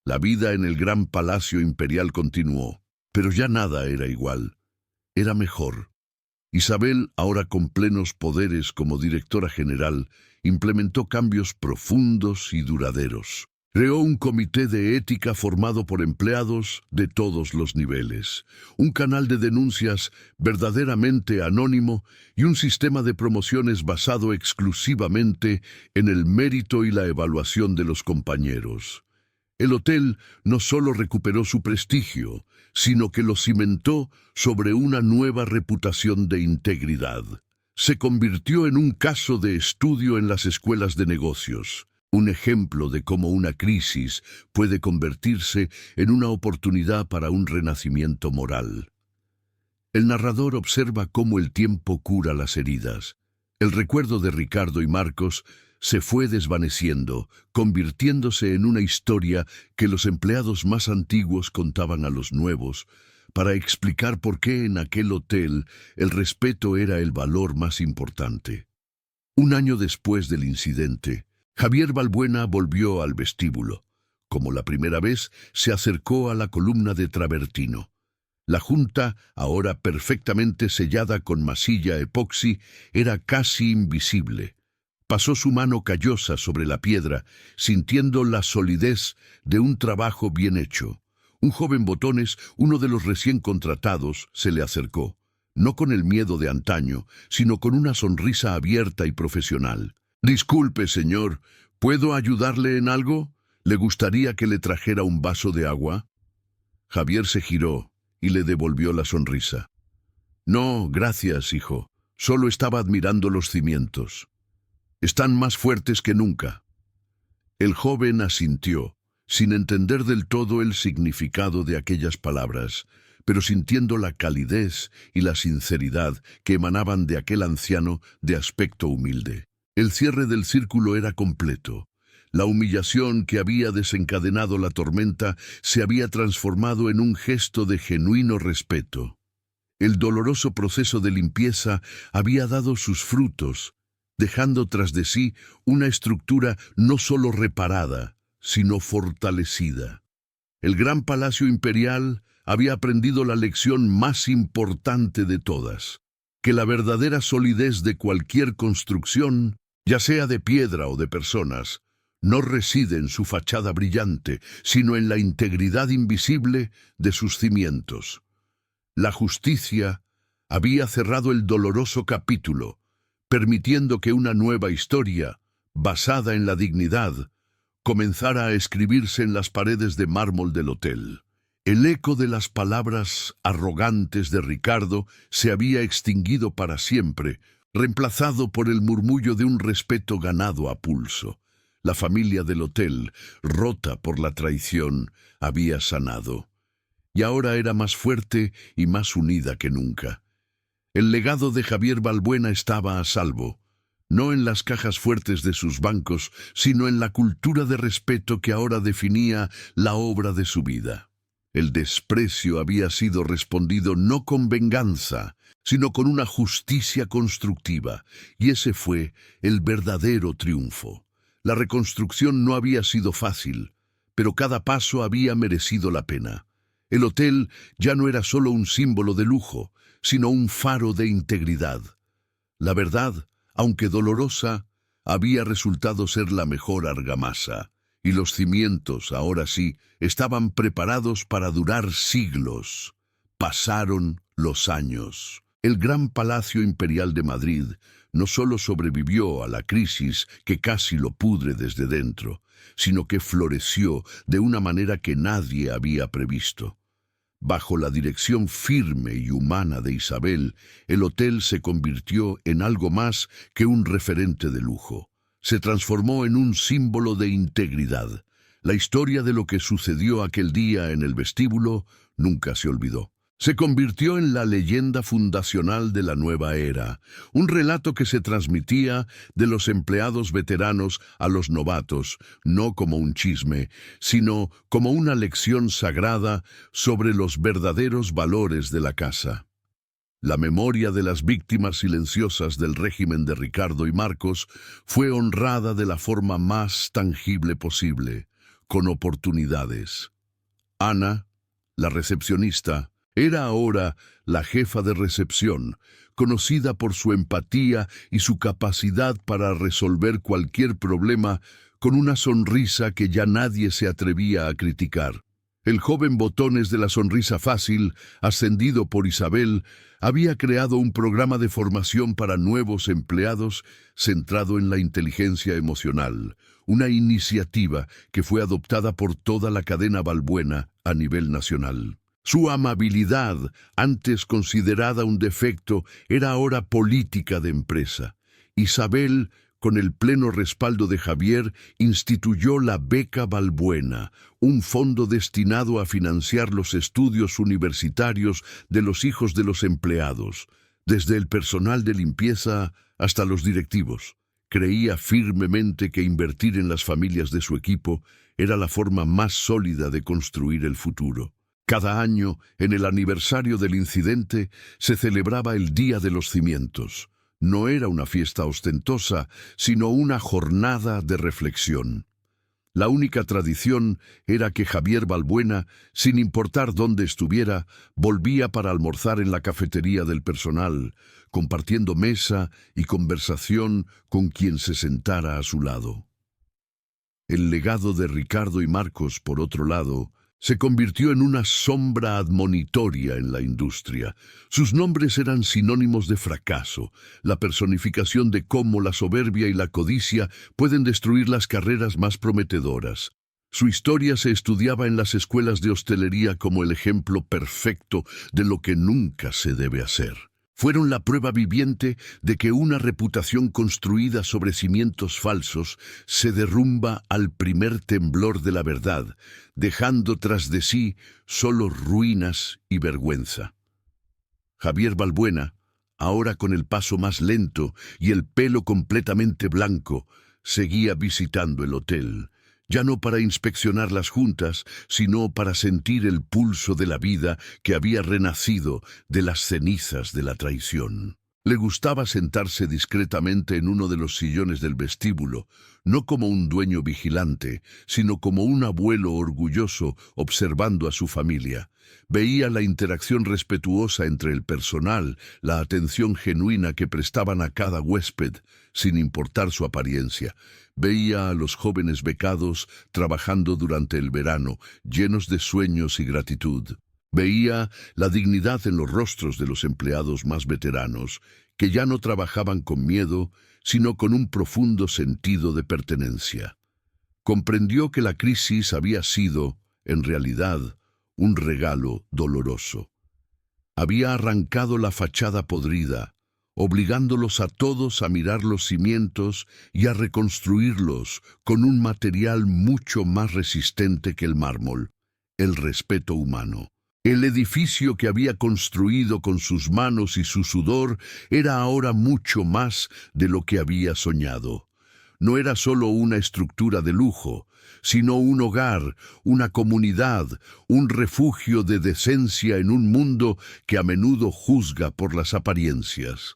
La vida en el gran palacio imperial continuó, pero ya nada era igual. Era mejor. Isabel, ahora con plenos poderes como directora general, implementó cambios profundos y duraderos. Creó un comité de ética formado por empleados de todos los niveles, un canal de denuncias verdaderamente anónimo y un sistema de promociones basado exclusivamente en el mérito y la evaluación de los compañeros. El hotel no solo recuperó su prestigio, sino que lo cimentó sobre una nueva reputación de integridad. Se convirtió en un caso de estudio en las escuelas de negocios. Un ejemplo de cómo una crisis puede convertirse en una oportunidad para un renacimiento moral. El narrador observa cómo el tiempo cura las heridas. El recuerdo de Ricardo y Marcos se fue desvaneciendo, convirtiéndose en una historia que los empleados más antiguos contaban a los nuevos, para explicar por qué en aquel hotel el respeto era el valor más importante. Un año después del incidente, Javier Balbuena volvió al vestíbulo. Como la primera vez, se acercó a la columna de travertino. La junta, ahora perfectamente sellada con masilla epoxi, era casi invisible. Pasó su mano callosa sobre la piedra, sintiendo la solidez de un trabajo bien hecho. Un joven Botones, uno de los recién contratados, se le acercó. no con el miedo de antaño, sino con una sonrisa abierta y profesional. «Disculpe, señor, ¿puedo ayudarle en algo? ¿Le gustaría que le trajera un vaso de agua?» Javier se giró y le devolvió la sonrisa. «No, gracias, hijo. Solo estaba admirando los cimientos. Están más fuertes que nunca». El joven asintió, sin entender del todo el significado de aquellas palabras, pero sintiendo la calidez y la sinceridad que emanaban de aquel anciano de aspecto humilde. El cierre del círculo era completo. La humillación que había desencadenado la tormenta se había transformado en un gesto de genuino respeto. El doloroso proceso de limpieza había dado sus frutos, dejando tras de sí una estructura no solo reparada, sino fortalecida. El gran palacio imperial había aprendido la lección más importante de todas, que la verdadera solidez de cualquier construcción, ya sea de piedra o de personas, no reside en su fachada brillante, sino en la integridad invisible de sus cimientos. La justicia había cerrado el doloroso capítulo, permitiendo que una nueva historia, basada en la dignidad, comenzara a escribirse en las paredes de mármol del hotel. El eco de las palabras arrogantes de Ricardo se había extinguido para siempre, reemplazado por el murmullo de un respeto ganado a pulso. La familia del hotel, rota por la traición, había sanado, y ahora era más fuerte y más unida que nunca. El legado de Javier Balbuena estaba a salvo, no en las cajas fuertes de sus bancos, sino en la cultura de respeto que ahora definía la obra de su vida. El desprecio había sido respondido no con venganza, sino con una justicia constructiva, y ese fue el verdadero triunfo. La reconstrucción no había sido fácil, pero cada paso había merecido la pena. El hotel ya no era solo un símbolo de lujo, sino un faro de integridad. La verdad, aunque dolorosa, había resultado ser la mejor argamasa, y los cimientos, ahora sí, estaban preparados para durar siglos. Pasaron los años. El gran Palacio Imperial de Madrid no solo sobrevivió a la crisis que casi lo pudre desde dentro, sino que floreció de una manera que nadie había previsto. Bajo la dirección firme y humana de Isabel, el hotel se convirtió en algo más que un referente de lujo. Se transformó en un símbolo de integridad. La historia de lo que sucedió aquel día en el vestíbulo nunca se olvidó. Se convirtió en la leyenda fundacional de la nueva era, un relato que se transmitía de los empleados veteranos a los novatos, no como un chisme, sino como una lección sagrada sobre los verdaderos valores de la casa. La memoria de las víctimas silenciosas del régimen de Ricardo y Marcos fue honrada de la forma más tangible posible, con oportunidades. Ana, la recepcionista, era ahora la jefa de recepción, conocida por su empatía y su capacidad para resolver cualquier problema con una sonrisa que ya nadie se atrevía a criticar. El joven Botones de la sonrisa fácil, ascendido por Isabel, había creado un programa de formación para nuevos empleados centrado en la inteligencia emocional, una iniciativa que fue adoptada por toda la cadena Balbuena a nivel nacional. Su amabilidad, antes considerada un defecto, era ahora política de empresa. Isabel, con el pleno respaldo de Javier, instituyó la Beca Balbuena, un fondo destinado a financiar los estudios universitarios de los hijos de los empleados, desde el personal de limpieza hasta los directivos. Creía firmemente que invertir en las familias de su equipo era la forma más sólida de construir el futuro. Cada año, en el aniversario del incidente, se celebraba el Día de los Cimientos. No era una fiesta ostentosa, sino una jornada de reflexión. La única tradición era que Javier Balbuena, sin importar dónde estuviera, volvía para almorzar en la cafetería del personal, compartiendo mesa y conversación con quien se sentara a su lado. El legado de Ricardo y Marcos, por otro lado, Se convirtió en una sombra admonitoria en la industria. Sus nombres eran sinónimos de fracaso, la personificación de cómo la soberbia y la codicia pueden destruir las carreras más prometedoras. Su historia se estudiaba en las escuelas de hostelería como el ejemplo perfecto de lo que nunca se debe hacer. Fueron la prueba viviente de que una reputación construida sobre cimientos falsos se derrumba al primer temblor de la verdad, dejando tras de sí solo ruinas y vergüenza. Javier Balbuena, ahora con el paso más lento y el pelo completamente blanco, seguía visitando el hotel. Ya no para inspeccionar las juntas, sino para sentir el pulso de la vida que había renacido de las cenizas de la traición. Le gustaba sentarse discretamente en uno de los sillones del vestíbulo, no como un dueño vigilante, sino como un abuelo orgulloso observando a su familia. Veía la interacción respetuosa entre el personal, la atención genuina que prestaban a cada huésped, sin importar su apariencia. Veía a los jóvenes becados trabajando durante el verano, llenos de sueños y gratitud. Veía la dignidad en los rostros de los empleados más veteranos, que ya no trabajaban con miedo, sino con un profundo sentido de pertenencia. Comprendió que la crisis había sido, en realidad, un regalo doloroso. Había arrancado la fachada podrida, obligándolos a todos a mirar los cimientos y a reconstruirlos con un material mucho más resistente que el mármol, el respeto humano. El edificio que había construido con sus manos y su sudor era ahora mucho más de lo que había soñado. No era solo una estructura de lujo, sino un hogar, una comunidad, un refugio de decencia en un mundo que a menudo juzga por las apariencias.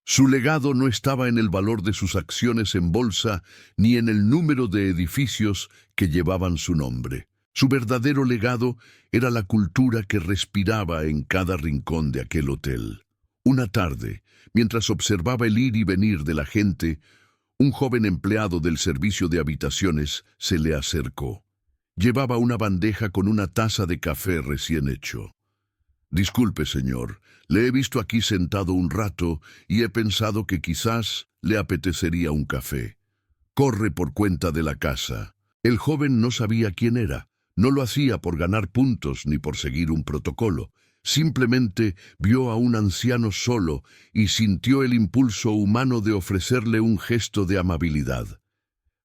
Su legado no estaba en el valor de sus acciones en bolsa ni en el número de edificios que llevaban su nombre. Su verdadero legado era la cultura que respiraba en cada rincón de aquel hotel. Una tarde, mientras observaba el ir y venir de la gente, un joven empleado del servicio de habitaciones se le acercó. Llevaba una bandeja con una taza de café recién hecho. «Disculpe, señor, le he visto aquí sentado un rato y he pensado que quizás le apetecería un café. Corre por cuenta de la casa». El joven no sabía quién era. No lo hacía por ganar puntos ni por seguir un protocolo. Simplemente vio a un anciano solo y sintió el impulso humano de ofrecerle un gesto de amabilidad.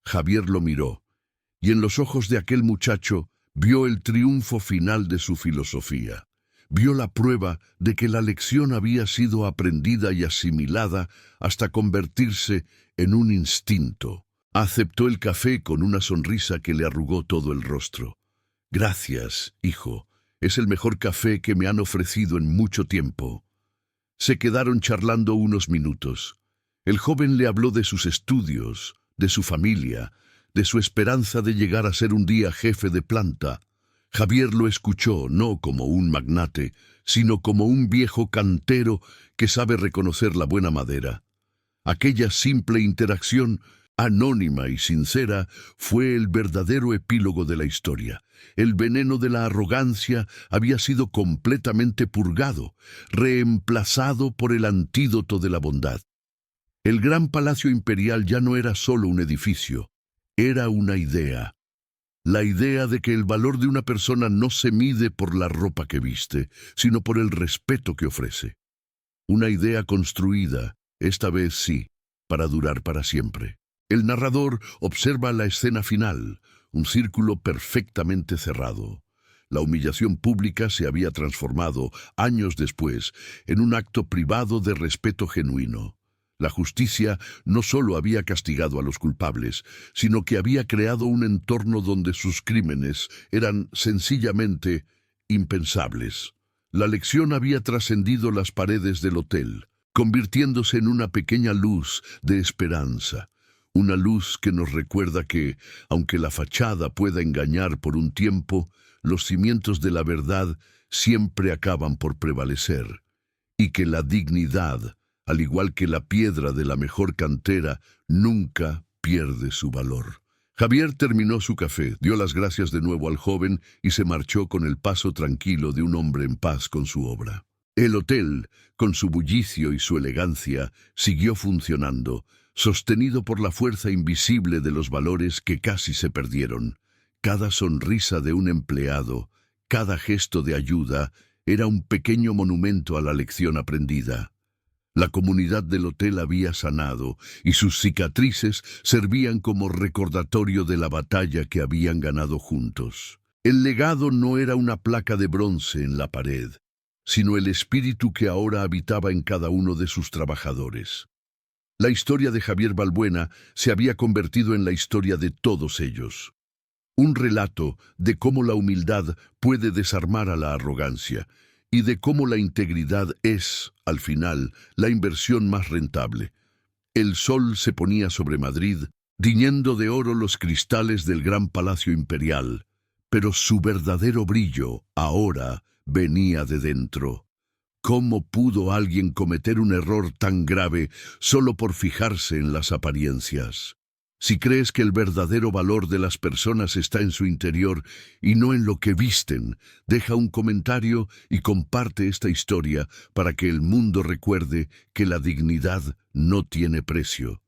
Javier lo miró, y en los ojos de aquel muchacho vio el triunfo final de su filosofía. Vio la prueba de que la lección había sido aprendida y asimilada hasta convertirse en un instinto. Aceptó el café con una sonrisa que le arrugó todo el rostro. «Gracias, hijo. Es el mejor café que me han ofrecido en mucho tiempo». Se quedaron charlando unos minutos. El joven le habló de sus estudios, de su familia, de su esperanza de llegar a ser un día jefe de planta. Javier lo escuchó no como un magnate, sino como un viejo cantero que sabe reconocer la buena madera. Aquella simple interacción, anónima y sincera, fue el verdadero epílogo de la historia. El veneno de la arrogancia había sido completamente purgado, reemplazado por el antídoto de la bondad. El gran palacio imperial ya no era solo un edificio, era una idea. La idea de que el valor de una persona no se mide por la ropa que viste, sino por el respeto que ofrece. Una idea construida, esta vez sí, para durar para siempre. El narrador observa la escena final, un círculo perfectamente cerrado. La humillación pública se había transformado, años después, en un acto privado de respeto genuino. La justicia no solo había castigado a los culpables, sino que había creado un entorno donde sus crímenes eran sencillamente impensables. La lección había trascendido las paredes del hotel, convirtiéndose en una pequeña luz de esperanza. Una luz que nos recuerda que, aunque la fachada pueda engañar por un tiempo, los cimientos de la verdad siempre acaban por prevalecer, y que la dignidad, al igual que la piedra de la mejor cantera, nunca pierde su valor. Javier terminó su café, dio las gracias de nuevo al joven y se marchó con el paso tranquilo de un hombre en paz con su obra. El hotel, con su bullicio y su elegancia, siguió funcionando, sostenido por la fuerza invisible de los valores que casi se perdieron. Cada sonrisa de un empleado, cada gesto de ayuda, era un pequeño monumento a la lección aprendida. La comunidad del hotel había sanado y sus cicatrices servían como recordatorio de la batalla que habían ganado juntos. El legado no era una placa de bronce en la pared, sino el espíritu que ahora habitaba en cada uno de sus trabajadores. La historia de Javier Balbuena se había convertido en la historia de todos ellos. Un relato de cómo la humildad puede desarmar a la arrogancia y de cómo la integridad es, al final, la inversión más rentable. El sol se ponía sobre Madrid, tiñendo de oro los cristales del gran palacio imperial, pero su verdadero brillo, ahora, venía de dentro. ¿Cómo pudo alguien cometer un error tan grave solo por fijarse en las apariencias? Si crees que el verdadero valor de las personas está en su interior y no en lo que visten, deja un comentario y comparte esta historia para que el mundo recuerde que la dignidad no tiene precio.